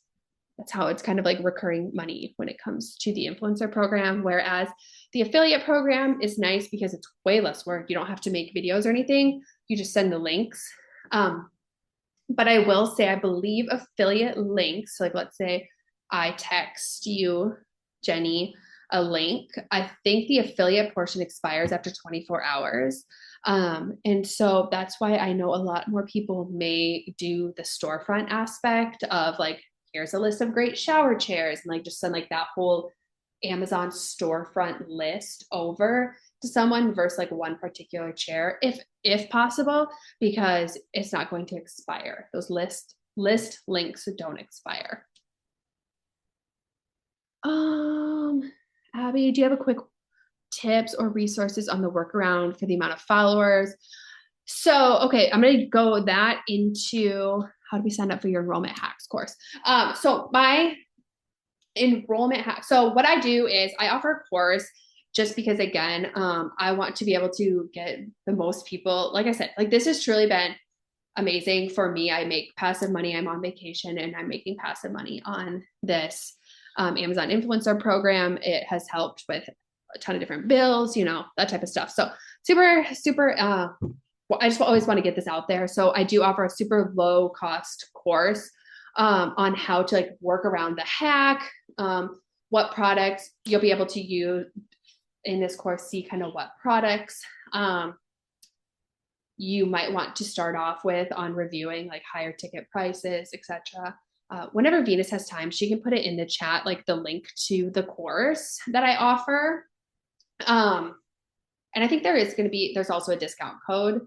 how it's kind of like recurring money when it comes to the influencer program. Whereas the affiliate program is nice because it's way less work. You don't have to make videos or anything. You just send the links. But I will say, I believe affiliate links, like let's say I text you, Jenny, a link. I think the affiliate portion expires after 24 hours. And so that's why I know a lot more people may do the storefront aspect of like, here's a list of great shower chairs, and like just send like that whole Amazon storefront list over to someone versus like one particular chair, if possible, because it's not going to expire. Those list links don't expire. Abby, do you have a quick tips or resources on the workaround for the amount of followers? So, okay, I'm going to go that into how do we sign up for your enrollment hacks course? So my enrollment hack. So what I do is I offer a course just because again, I want to be able to get the most people. Like I said, like this has truly been amazing for me. I make passive money. I'm on vacation and I'm making passive money on this Amazon influencer program. It has helped with a ton of different bills, you know, that type of stuff. So super, I just always want to get this out there. So I do offer a super low cost course on how to like work around the hack, what products you'll be able to use in this course, see kind of what products you might want to start off with on reviewing like higher ticket prices, etc. Whenever Venus has time, she can put it in the chat, like the link to the course that I offer. And I think there's also a discount code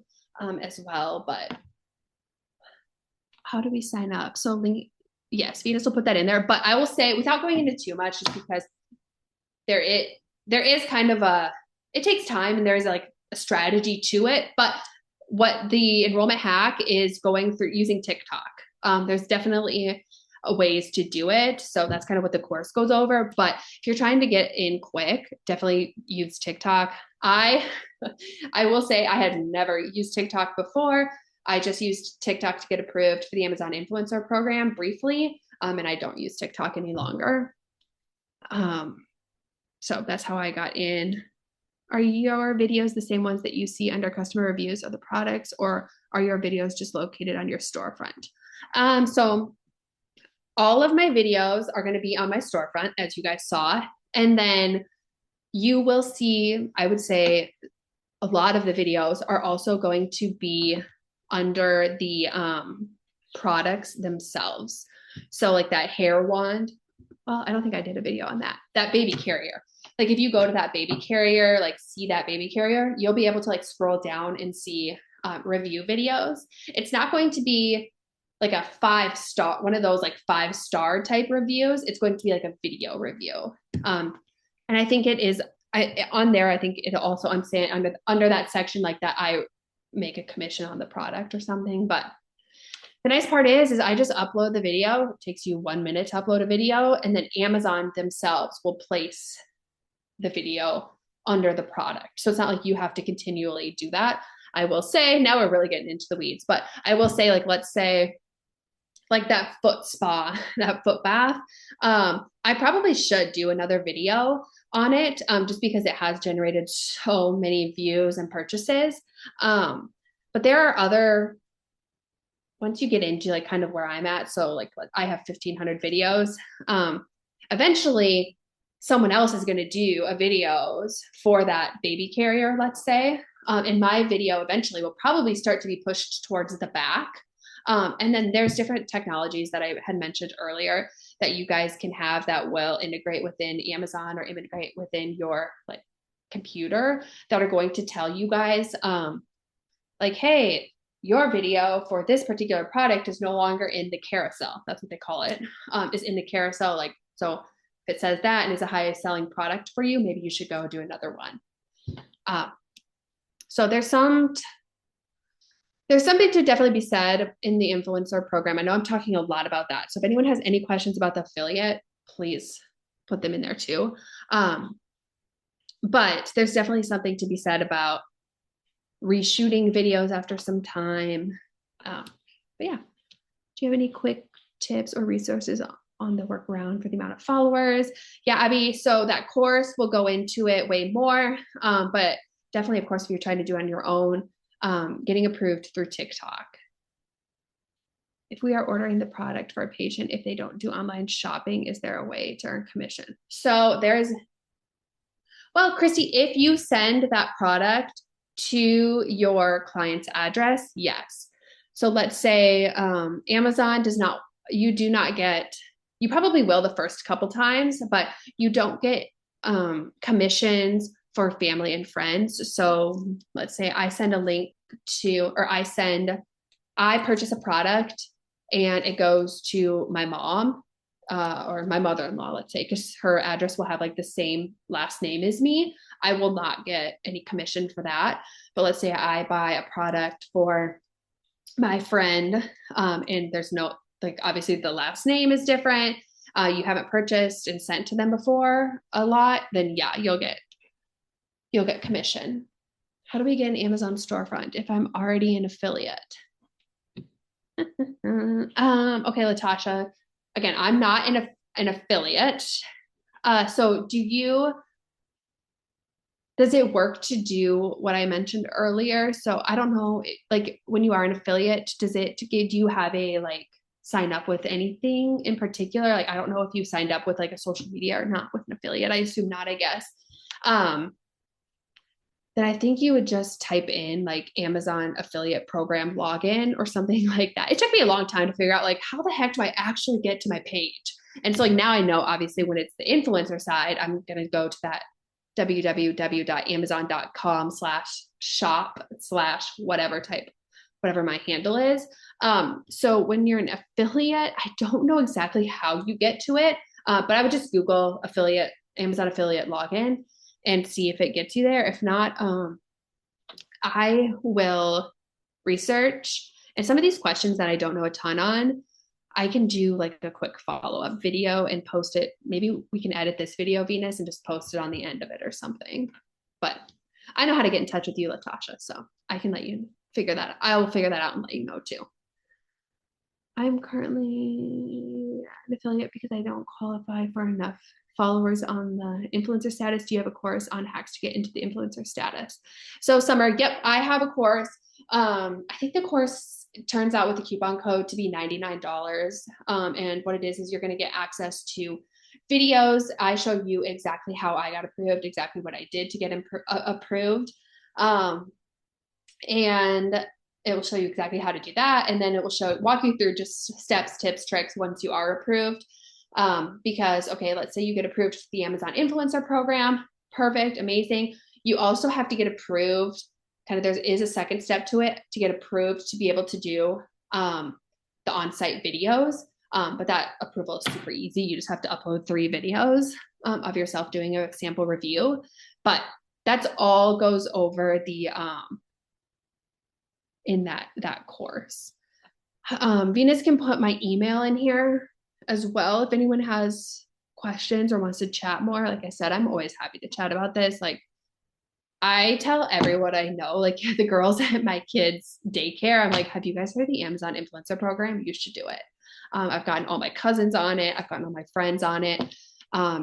as well, but how do we sign up? So link, yes, Venus will put that in there, but I will say without going into too much, just because there is kind of it takes time and there's like a strategy to it, but what the enrollment hack is going through using TikTok. There's definitely ways to do it. So that's kind of what the course goes over. But if you're trying to get in quick, definitely use TikTok. I I will say I had never used TikTok before. I just used TikTok to get approved for the Amazon influencer program briefly, and I don't use TikTok any longer. So that's how I got in. Are your videos the same ones that you see under customer reviews of the products, or are your videos just located on your storefront? So all of my videos are going to be on my storefront, as you guys saw. And then you will see, I would say, a lot of the videos are also going to be under the products themselves. So like that hair wand. Well, I don't think I did a video on that. That baby carrier. Like if you go to that baby carrier, like see that baby carrier, you'll be able to like scroll down and see review videos. It's not going to be like a 5-star, one of those like 5-star type reviews. It's going to be like a video review. And I think it is on there. I think it also under that section like that I make a commission on the product or something. But the nice part is I just upload the video. It takes you 1 minute to upload a video, and then Amazon themselves will place the video under the product. So it's not like you have to continually do that. I will say, now we're really getting into the weeds, but I will say, like, let's say like that foot spa, that foot bath. I probably should do another video on it just because it has generated so many views and purchases. But there are other, once you get into like kind of where I'm at, so like I have 1,500 videos. Eventually, someone else is going to do a videos for that baby carrier, let's say. And my video eventually will probably start to be pushed towards the back. And then there's different technologies that I had mentioned earlier that you guys can have that will integrate within Amazon or integrate within your like computer that are going to tell you guys like, hey, your video for this particular product is no longer in the carousel. That's what they call it. Is in the carousel. Like, so if it says that and is a highest selling product for you, maybe you should go do another one. So there's something to definitely be said in the influencer program. I know I'm talking a lot about that. So if anyone has any questions about the affiliate, please put them in there too. But there's definitely something to be said about reshooting videos after some time. But yeah, do you have any quick tips or resources on the workaround for the amount of followers? Yeah, Abby, so that course will go into it way more. But definitely, of course, if you're trying to do it on your own, getting approved through TikTok. If we are ordering the product for a patient, if they don't do online shopping, is there a way to earn commission? So well, Christy, if you send that product to your client's address, yes. So let's say Amazon you do not get, you probably will the first couple times, but you don't get commissions for family and friends. So let's say I send a link I purchase a product and it goes to my mom or my mother-in-law, let's say, because her address will have like the same last name as me. I will not get any commission for that. But let's say I buy a product for my friend and there's no, like, obviously the last name is different. You haven't purchased and sent to them before a lot, then yeah, you'll get commission. How do we get an Amazon storefront if I'm already an affiliate? Okay, Latasha. Again, I'm not an affiliate. So does it work to do what I mentioned earlier? So I don't know, like when you are an affiliate, do you have a like sign up with anything in particular? Like, I don't know if you signed up with like a social media or not with an affiliate. I assume not, I guess. Then I think you would just type in like Amazon affiliate program login or something like that. It took me a long time to figure out like, how the heck do I actually get to my page? And so like now I know, obviously, when it's the influencer side, I'm going to go to that www.amazon.com/shop/whatever my handle is. So when you're an affiliate, I don't know exactly how you get to it, but I would just Google Amazon affiliate login and see if it gets you there. If not, I will research. And some of these questions that I don't know a ton on, I can do like a quick follow-up video and post it. Maybe we can edit this video, Venus, and just post it on the end of it or something. But I know how to get in touch with you, Latasha, so I can let you figure that out. I will figure that out and let you know too. I'm currently an affiliate because I don't qualify for enough followers on the influencer status. Do you have a course on hacks to get into the influencer status? So Summer, yep, I have a course. I think the course turns out with the coupon code to be $99. And what it is you're going to get access to videos. I show you exactly how I got approved, exactly what I did to get approved. And it will show you exactly how to do that. And then it will walk you through just steps, tips, tricks once you are approved. Because, okay, let's say you get approved for the Amazon influencer program. Perfect, amazing. You also have to get approved. Kind of, there is a second step to it to get approved to be able to do the on-site videos. But that approval is super easy. You just have to upload 3 videos of yourself doing a sample review. But that's all goes over the in that course. Venus can put my email in here as well if anyone has questions or wants to chat more. Like I said, I'm always happy to chat about this. Like, I tell everyone I know, like the girls at my kids' daycare, I'm like, have you guys heard of the Amazon influencer program? You should do it. I've gotten all my cousins on it. I've gotten all my friends on it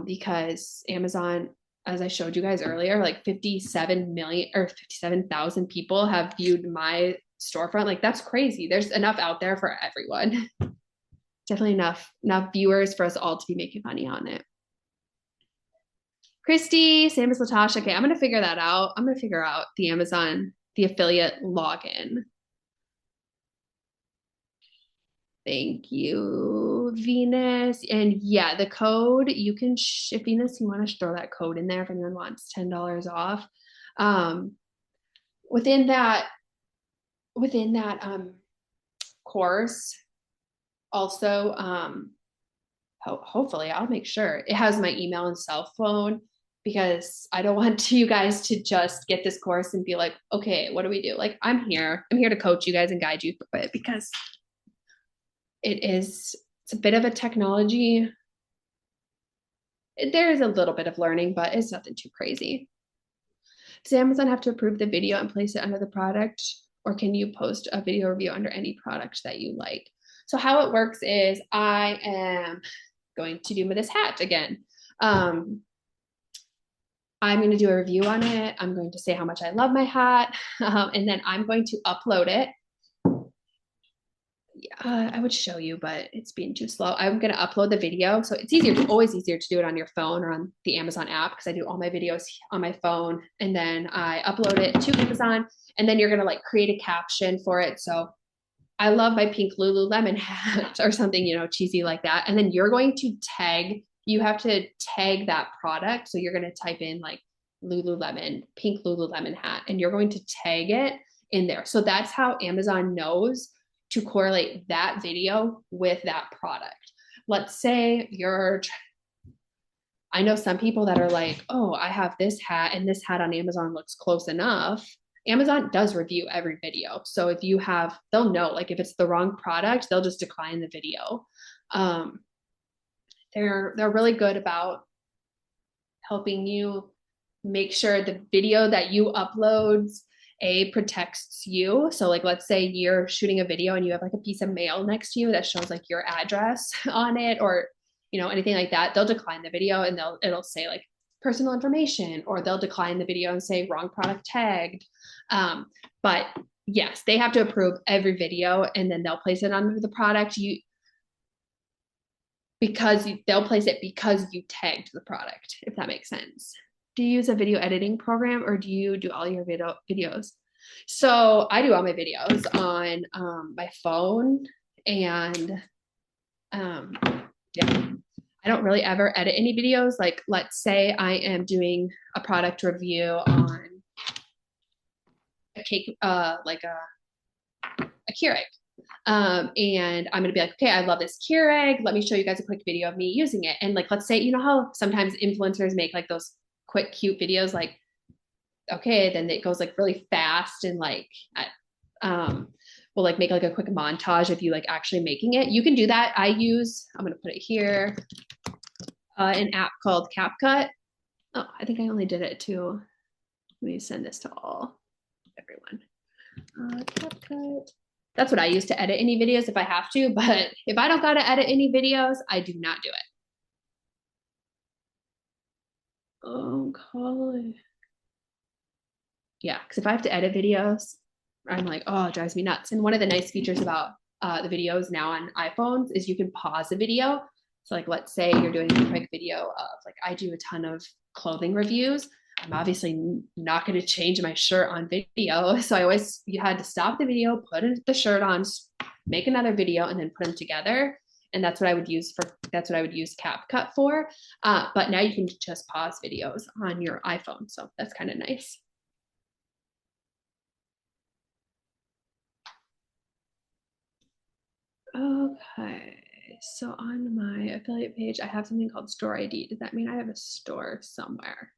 because Amazon, as I showed you guys earlier, like 57 million or 57,000 people have viewed my storefront. Like, that's crazy. There's enough out there for everyone. Definitely enough viewers for us all to be making money on it. Christy, same as Latasha. Okay, I'm gonna figure that out. I'm gonna figure out the Amazon, the affiliate login. Thank you, Venus. And yeah, the code, you can, if Venus, you want to throw that code in there if anyone wants $10 off. Within that course, also, hopefully I'll make sure it has my email and cell phone, because I don't want you guys to just get this course and be like, okay, what do we do? Like, I'm here to coach you guys and guide you through it, because it's a bit of a technology. There is a little bit of learning, but it's nothing too crazy. Does Amazon have to approve the video and place it under the product, or can you post a video review under any product that you like? So how it works is, I am going to do this hat again. I'm going to do a review on it. I'm going to say how much I love my hat, and then I'm going to upload it. Yeah, I would show you, but it's being too slow. I'm going to upload the video. So it's always easier to do it on your phone or on the Amazon app, because I do all my videos on my phone, and then I upload it to Amazon, and then you're going to like create a caption for it. So I love my pink Lululemon hat or something, cheesy like that. And then you're going to you have to tag that product. So you're going to type in like Lululemon, pink Lululemon hat, and you're going to tag it in there. So that's how Amazon knows to correlate that video with that product. Let's say I know some people that are like, oh, I have this hat and this hat on Amazon looks close enough. Amazon does review every video. So if they'll know, like if it's the wrong product, they'll just decline the video. They're really good about helping you make sure the video that you upload protects you. So like, let's say you're shooting a video and you have like a piece of mail next to you that shows like your address on it, or anything like that. They'll decline the video and it'll say like personal information, or they'll decline the video and say wrong product tagged. But yes, they have to approve every video, and then they'll place it under the product they'll place it because you tagged the product, if that makes sense. Do you use a video editing program, or do you do all your videos? So I do all my videos on my phone, and yeah, I don't really ever edit any videos. Like, let's say I am doing a product review on a cake, like a Keurig. And I'm gonna be like, okay, I love this Keurig. Let me show you guys a quick video of me using it. And like, let's say, how sometimes influencers make like those quick, cute videos, like, okay, then it goes like really fast, and like, we'll like make like a quick montage of you like actually making it. You can do that. I'm gonna put it here, an app called CapCut. Oh, I think I only did it to Let me send this to everyone. CapCut. That's what I use to edit any videos if I have to, but if I don't gotta edit any videos, I do not do it. Oh, golly. Yeah, because if I have to edit videos, I'm like, oh, it drives me nuts. And one of the nice features about the videos now on iPhones is you can pause the video. So like, let's say you're doing a quick video of like, I do a ton of clothing reviews. I'm obviously not going to change my shirt on video. So you had to stop the video, put the shirt on, make another video, and then put them together. And that's what I would use CapCut for. But now you can just pause videos on your iPhone. So that's kind of nice. Okay, so on my affiliate page, I have something called Store ID. Does that mean I have a store somewhere?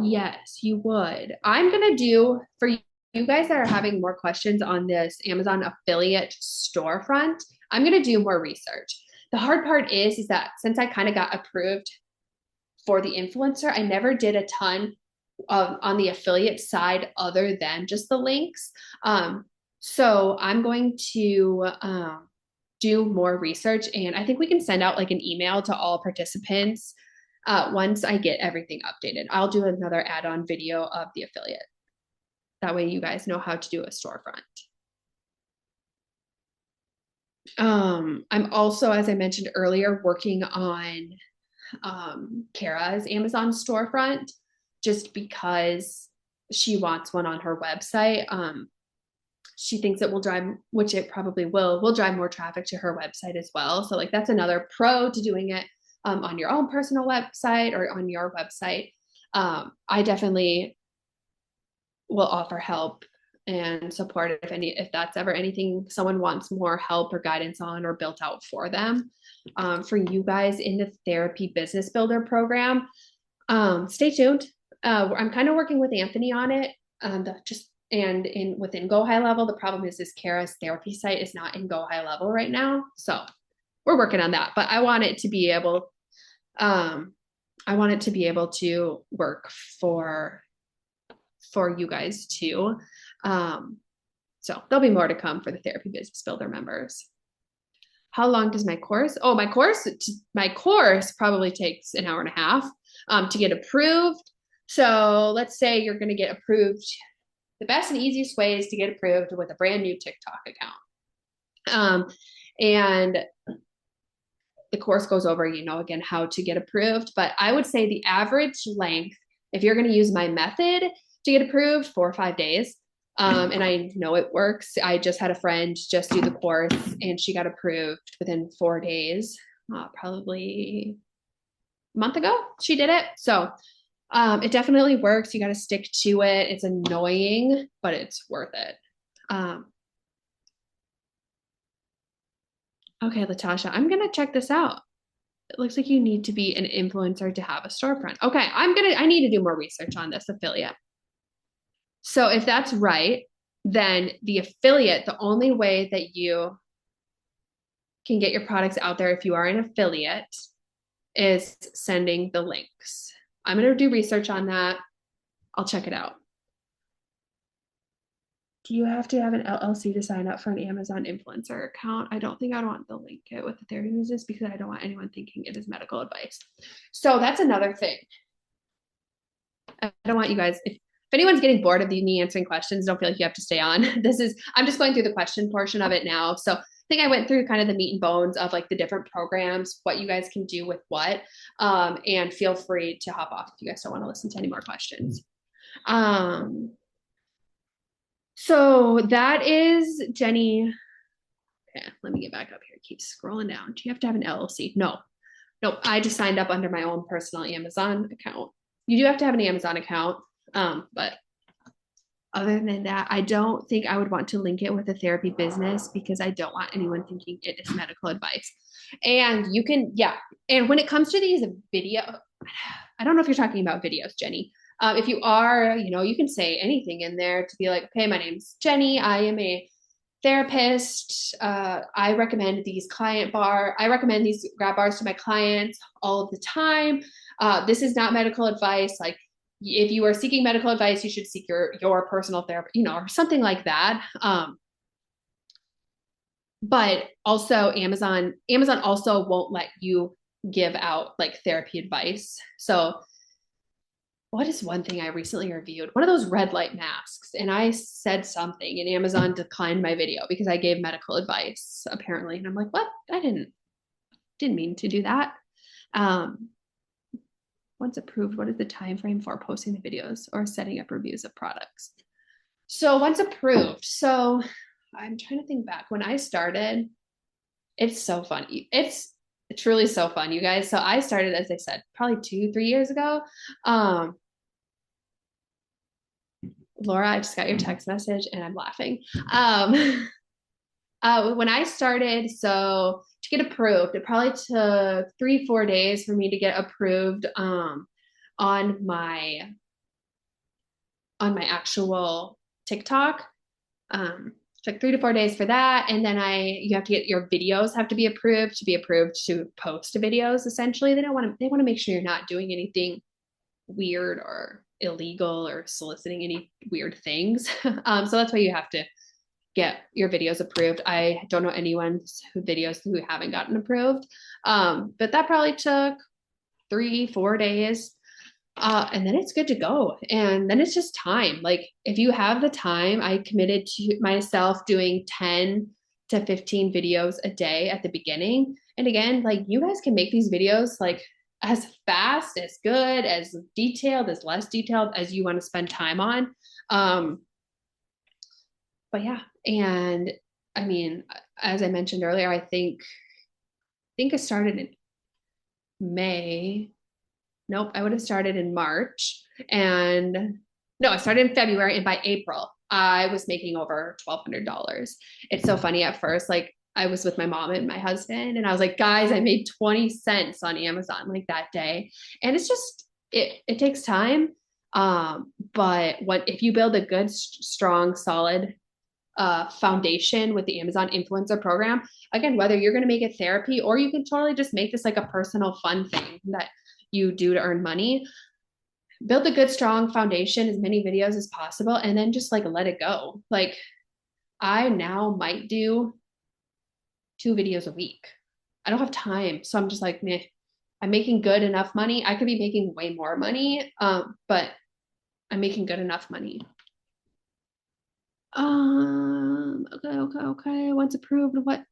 Yes, you would. I'm gonna do for you guys that are having more questions on this Amazon affiliate storefront, I'm gonna do more research. The hard part is that since I kind of got approved for the influencer, I never did a ton on the affiliate side other than just the links. So I'm going to do more research, and I think we can send out like an email to all participants once I get everything updated. I'll do another add-on video of the affiliate. That way you guys know how to do a storefront. I'm also, as I mentioned earlier, working on Kara's Amazon storefront just because she wants one on her website. She thinks it will drive, which it probably will drive more traffic to her website as well. So like that's another pro to doing it on your own personal website or on your website. I definitely will offer help and support if that's ever anything someone wants more help or guidance on or built out for them. For you guys in the Therapy Business Builder program, stay tuned. I'm kind of working with Anthony on it. Within Go High Level, the problem is Kara's therapy site is not in Go High Level right now, so we're working on that. But I want it to be able to work for you guys too. So there'll be more to come for the Therapy Business Builder members. How long does my course? Oh, my course probably takes an hour and a half to get approved. So let's say you're going to get approved. The best and easiest way is to get approved with a brand new TikTok account. And the course goes over, again, how to get approved. But I would say the average length, if you're going to use my method to get approved, 4 or 5 days. And I know it works. I just had a friend just do the course and she got approved within 4 days, probably a month ago. She did it. So it definitely works. You got to stick to it. It's annoying, but it's worth it. Okay, Latasha, I'm going to check this out. It looks like you need to be an influencer to have a storefront. Okay, I need to do more research on this affiliate. So if that's right, then the affiliate, the only way that you can get your products out there if you are an affiliate is sending the links. I'm going to do research on that. I'll check it out. Do you have to have an LLC to sign up for an Amazon influencer account? I don't think I want to link it with the therapy business because I don't want anyone thinking it is medical advice. So that's another thing. I don't want you guys, if anyone's getting bored of me answering questions, don't feel like you have to stay on. I'm just going through the question portion of it now. So I think I went through kind of the meat and bones of like the different programs, what you guys can do with what, and feel free to hop off if you guys don't want to listen to any more questions. So that is Jenny. Okay, let me get back up here. Keep scrolling down. Do you have to have an LLC? No, I just signed up under my own personal Amazon account. You do have to have an Amazon account, but other than that, I don't think I would want to link it with a therapy business because I don't want anyone thinking it is medical advice. And you can, yeah. And when it comes to these video, I don't know if you're talking about videos, Jenny. If you are, you can say anything in there to be like, okay, my name's Jenny. I am a therapist. I recommend these I recommend these grab bars to my clients all of the time. This is not medical advice. Like if you are seeking medical advice, you should seek your personal therapist, or something like that. But also Amazon also won't let you give out like therapy advice. So what is one thing I recently reviewed? One of those red light masks. And I said something and Amazon declined my video because I gave medical advice, apparently. And I'm like, what? I didn't mean to do that. Once approved, what is the time frame for posting the videos or setting up reviews of products? So once approved, so I'm trying to think back when I started. It's so fun. It's truly so fun, you guys. So I started, as I said, probably 2-3 years ago. Laura, I just got your text message and I'm laughing. When I started, so to get approved, it probably took 3-4 days for me to get approved on my actual TikTok. Took 3 to 4 days for that, and then you have to get your videos have to be approved to post videos. Essentially, they want to make sure you're not doing anything weird or illegal or soliciting any weird things. So that's why you have to get your videos approved. I don't know anyone's videos who haven't gotten approved, but that probably took 3-4 days. And then it's good to go. And then it's just time. Like if you have the time, I committed to myself doing 10 to 15 videos a day at the beginning. And again, like you guys can make these videos like as fast, as good, as detailed, as less detailed as you want to spend time on. But yeah, and I mean, as I mentioned earlier, I think I started in May. Nope, I would have started in March. And no, I started in February, and by April, I was making over $1,200. It's so funny at first. Like I was with my mom and my husband, and I was like, guys, I made 20 cents on Amazon like that day. And it's just it takes time. But if you build a good, strong, solid foundation with the Amazon influencer program, again, whether you're going to make it therapy or you can totally just make this like a personal fun thing that you do to earn money, build a good, strong foundation, as many videos as possible, and then just like let it go. Like I now might do 2 videos a week. I don't have time. So I'm just like, meh, I'm making good enough money. I could be making way more money, but I'm making good enough money. Okay. Once approved, what?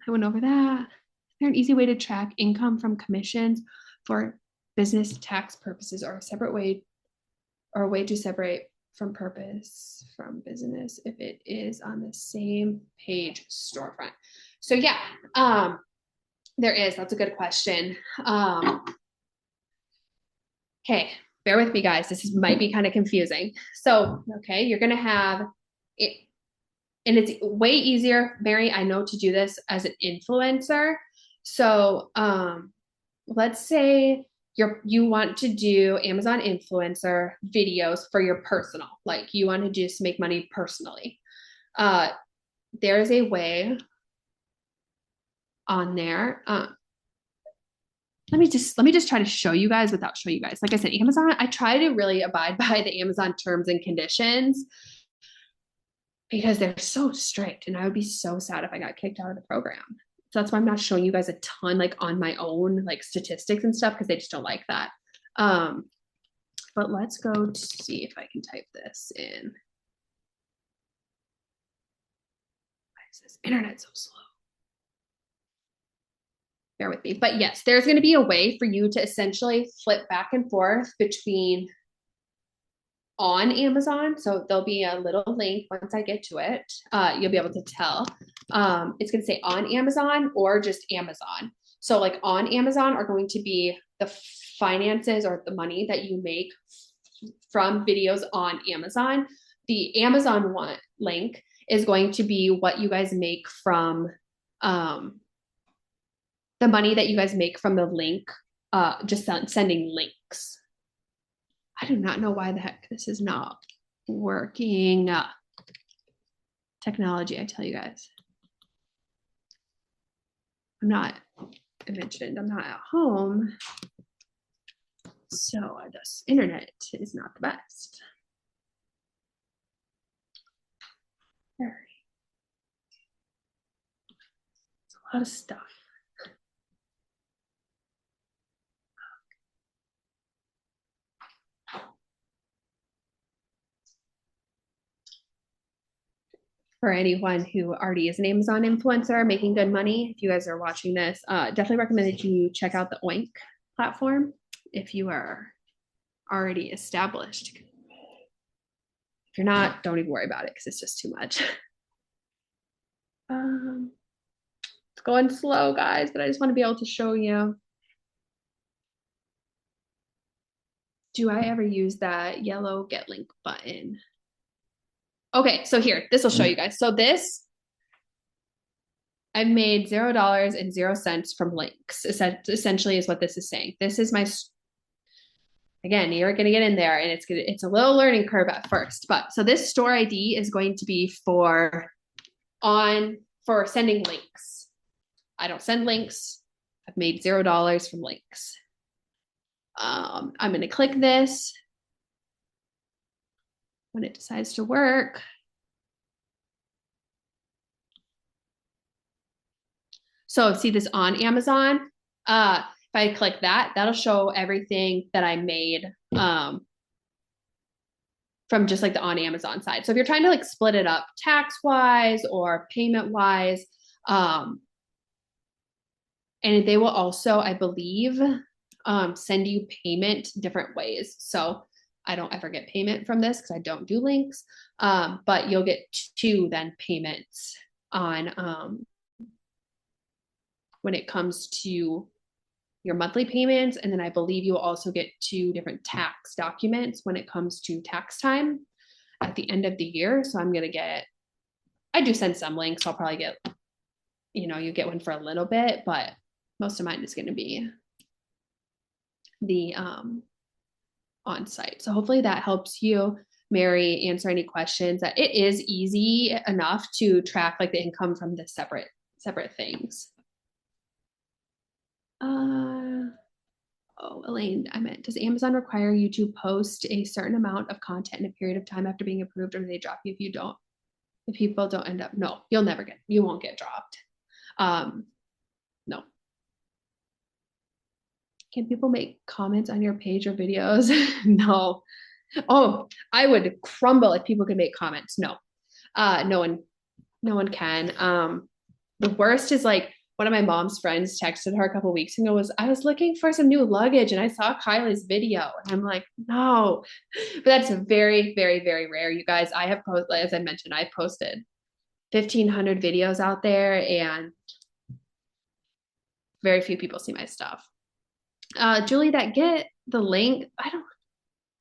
I went over that. Is there an easy way to track income from commissions for business tax purposes, or a way to separate from purpose from business if it is on the same page storefront? So yeah, there is. That's a good question. Okay, bear with me, guys. This might be kind of confusing. So, okay, you're going to have it, and it's way easier, Mary, I know, to do this as an influencer. So, let's say you want to do Amazon influencer videos for your personal, like you want to just make money personally. There's a way on there. Let me just try to show you guys without showing you guys. Like I said, Amazon, I try to really abide by the Amazon terms and conditions because they're so strict, and I would be so sad if I got kicked out of the program. So that's why I'm not showing you guys a ton like on my own like statistics and stuff, because they just don't like that. But let's go to see if I can type this in. Why is this internet so slow? Bear with me. But yes, there's going to be a way for you to essentially flip back and forth between on Amazon. So there'll be a little link once I get to it. You'll be able to tell. It's going to say on Amazon or just Amazon. So like on Amazon are going to be the finances or the money that you make from videos on Amazon. The Amazon one link is going to be what you guys make from the money that you guys make from the link, just sending links. I do not know why the heck this is not working. Technology, I tell you guys. I'm not, I mentioned I'm not at home. So this internet is not the best. It's a lot of stuff. For anyone who already is an Amazon influencer making good money, if you guys are watching this, definitely recommend that you check out the Oink platform if you are already established. If you're not, don't even worry about it because it's just too much. It's going slow, guys, but I just want to be able to show you. Do I ever use that yellow get link button? Okay, so here, this will show you guys. So this, I've made $0.00 from links, essentially is what this is saying. This is my, again, you're going to get in there and it's a little learning curve at first, but so this store ID is going to be for sending links. I don't send links. I've made $0 from links. I'm going to click this when it decides to work. So see this on Amazon. If I click that, that'll show everything that I made from just like the on Amazon side. So if you're trying to like split it up tax wise or payment wise, and they will also, I believe, send you payment different ways. So I don't ever get payment from this because I don't do links, but you'll get 2 then payments on when it comes to your monthly payments. And then I believe you will also get 2 different tax documents when it comes to tax time at the end of the year. So I'm going to get, I do send some links. I'll probably get, you get one for a little bit, but most of mine is going to be the on site. So hopefully that helps you, Mary, answer any questions. That it is easy enough to track like the income from the separate things. Oh, Elaine, I meant, does Amazon require you to post a certain amount of content in a period of time after being approved, or do they drop you if you don't? If people don't end up, no, you won't get dropped. No. Can people make comments on your page or videos? No. Oh, I would crumble if people could make comments. No. No one can. The worst is like one of my mom's friends texted her a couple weeks ago I was looking for some new luggage and I saw Kylie's video and I'm like, no, but that's very, very, very rare. You guys, I have posted, as I mentioned, I've posted 1,500 videos out there and very few people see my stuff. Julie, that get the link. I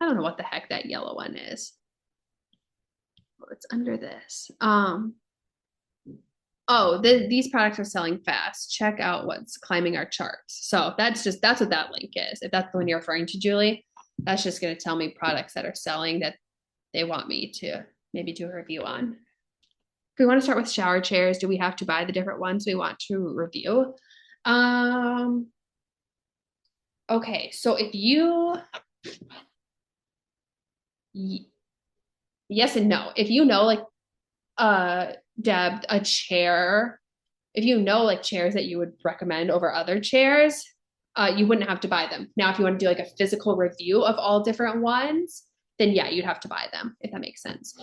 don't know what the heck that yellow one is. Well, it's under this. These products are selling fast. Check out what's climbing our charts. So that's what that link is. If that's the one you're referring to, Julie, that's just going to tell me products that are selling that they want me to maybe do a review on. If we want to start with shower chairs, do we have to buy the different ones we want to review? Okay, so if you, yes and no. If you know, like, Deb, a chair, if you know like chairs that you would recommend over other chairs, you wouldn't have to buy them. Now, if you want to do like a physical review of all different ones, then yeah, you'd have to buy them, if that makes sense.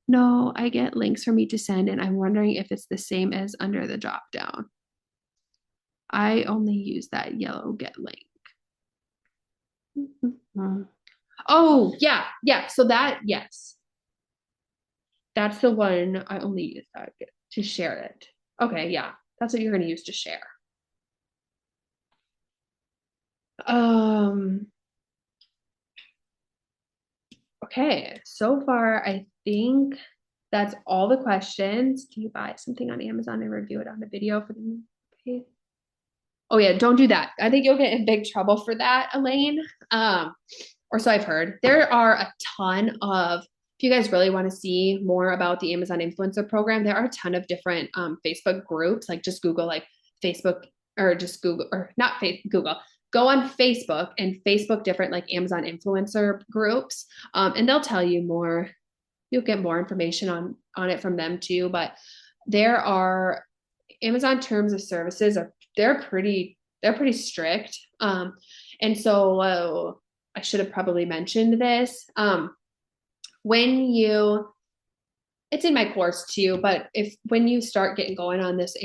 No, I get links for me to send, and I'm wondering if it's the same as under the drop down. I only use that yellow get link. Oh, yeah. So that, yes. That's the one I only use that to share it. Okay, yeah. That's what you're going to use to share. Okay, so far I think that's all the questions. Do you buy something on Amazon and review it on a video for the page? Oh yeah, don't do that. I think you'll get in big trouble for that, Elaine. Or so I've heard. There are a ton of if you guys really want to see more about the Amazon Influencer Program, there are a ton of different Facebook groups. Like just Google like Facebook, or just Google, or not Google. Go on Facebook and Facebook different like Amazon influencer groups, and they'll tell you more. You'll get more information on it from them too. But there are Amazon terms of services are they're pretty strict. And so I should have probably mentioned this. When you, it's in my course too, but when you start getting going on this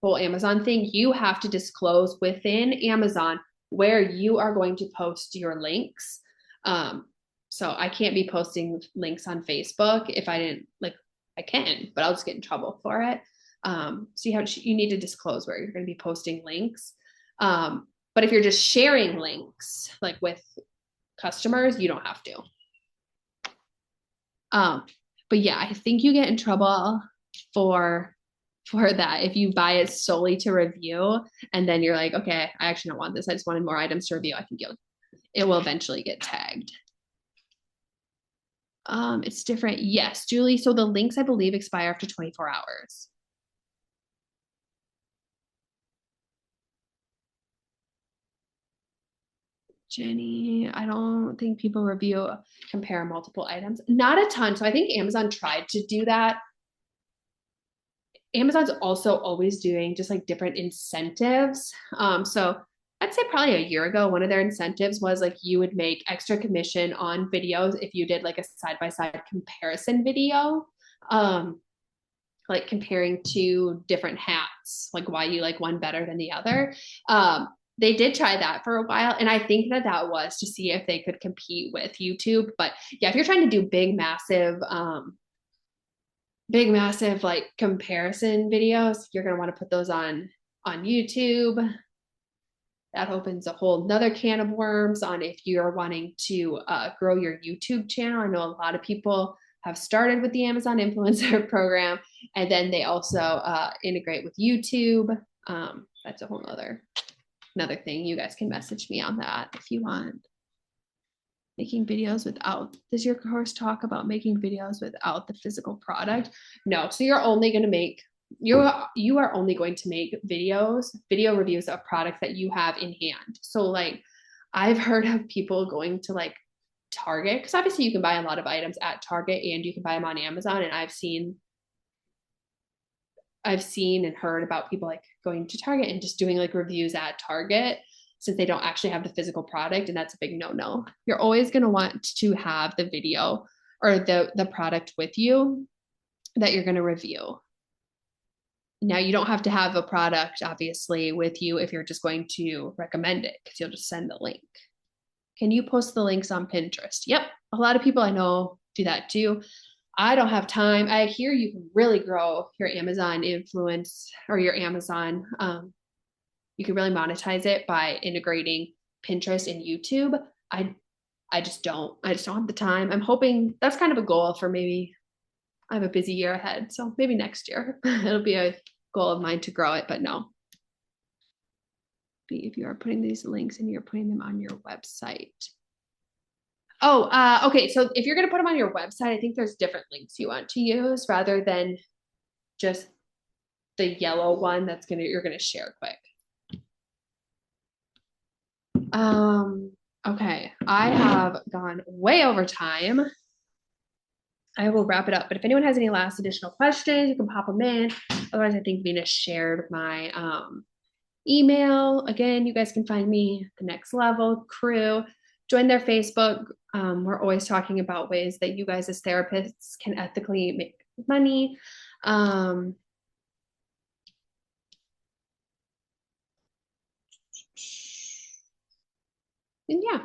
whole Amazon thing, you have to disclose within Amazon where you are going to post your links. So I can't be posting links on Facebook if I didn't like, I can, but I'll just get in trouble for it. So you need to disclose where you're going to be posting links. But if you're just sharing links like with customers, you don't have to. But yeah, I think you get in trouble for that if you buy it solely to review and then you're like, okay, I actually don't want this. I just wanted more items to review. I think it will eventually get tagged. It's different. Yes, Julie. So the links, I believe, expire after 24 hours. Jenny, I don't think people review, compare multiple items. Not a ton. So I think Amazon tried to do that. Amazon's also always doing just like different incentives. So I'd say probably a year ago, one of their incentives was like you would make extra commission on videos if you did like a side-by-side comparison video. Like comparing two different hats, like why you like one better than the other. They did try that for a while, and I think that was to see if they could compete with YouTube. But yeah, if you're trying to do big massive like comparison videos, you're going to want to put those on YouTube. That opens a whole nother can of worms on if you're wanting to grow your YouTube channel. I know a lot of people have started with the Amazon Influencer Program, and then they also integrate with YouTube. That's a whole another thing. You guys can message me on that if you want. Making videos without, does your course talk about making videos without the physical product? No. So you're only going to make, you are only going to make video reviews of products that you have in hand. So like I've heard of people going to like Target, because obviously you can buy a lot of items at Target and you can buy them on Amazon. And I've seen and heard about people like going to Target and just doing like reviews at Target, since they don't actually have the physical product. And that's a big no-no. You're always going to want to have the video or the product with you that you're going to review. Now, you don't have to have a product, obviously, with you if you're just going to recommend it, because you'll just send the link. Can you post the links on Pinterest? Yep. A lot of people I know do that too. I don't have time. I hear you can really grow your Amazon influence or your Amazon. You can really monetize it by integrating Pinterest and YouTube. I just don't have the time. I'm hoping that's kind of a goal for maybe, I have a busy year ahead. So maybe next year it'll be a goal of mine to grow it, but no. If you are putting these links and you're putting them on your website. Oh, okay. So if you're going to put them on your website, I think there's different links you want to use rather than just the yellow one you're going to share quick. Okay. I have gone way over time. I will wrap it up, but if anyone has any last additional questions, you can pop them in. Otherwise, I think Venus shared my email. Again, you guys can find me the Next Level crew. Join their Facebook. We're always talking about ways that you guys as therapists can ethically make money. And yeah,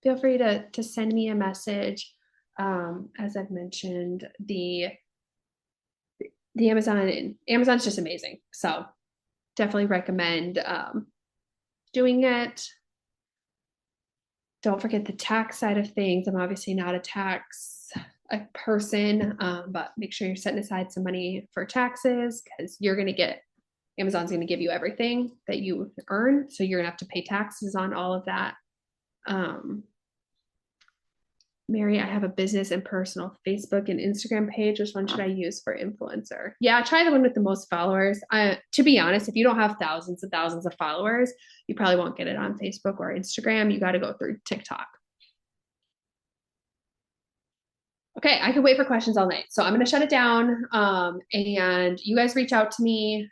feel free to send me a message. As I've mentioned, the Amazon's just amazing. So definitely recommend doing it. Don't forget the tax side of things. I'm obviously not a tax person, but make sure you're setting aside some money for taxes, because Amazon's going to give you everything that you earn. So you're going to have to pay taxes on all of that. Mary, I have a business and personal Facebook and Instagram page. Which one should I use for influencer? Yeah, try the one with the most followers. To be honest, if you don't have thousands and thousands of followers, you probably won't get it on Facebook or Instagram. You got to go through TikTok. Okay, I can wait for questions all night. So I'm going to shut it down. And you guys reach out to me.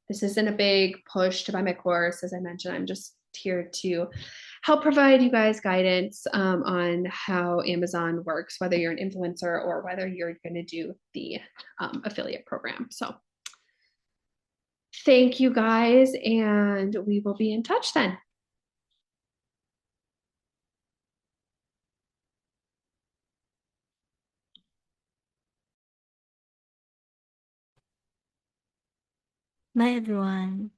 This isn't a big push to buy my course. As I mentioned, I'm just here to help provide you guys guidance on how Amazon works, whether you're an influencer or whether you're going to do the affiliate program. So thank you guys, and we will be in touch then. Bye, everyone.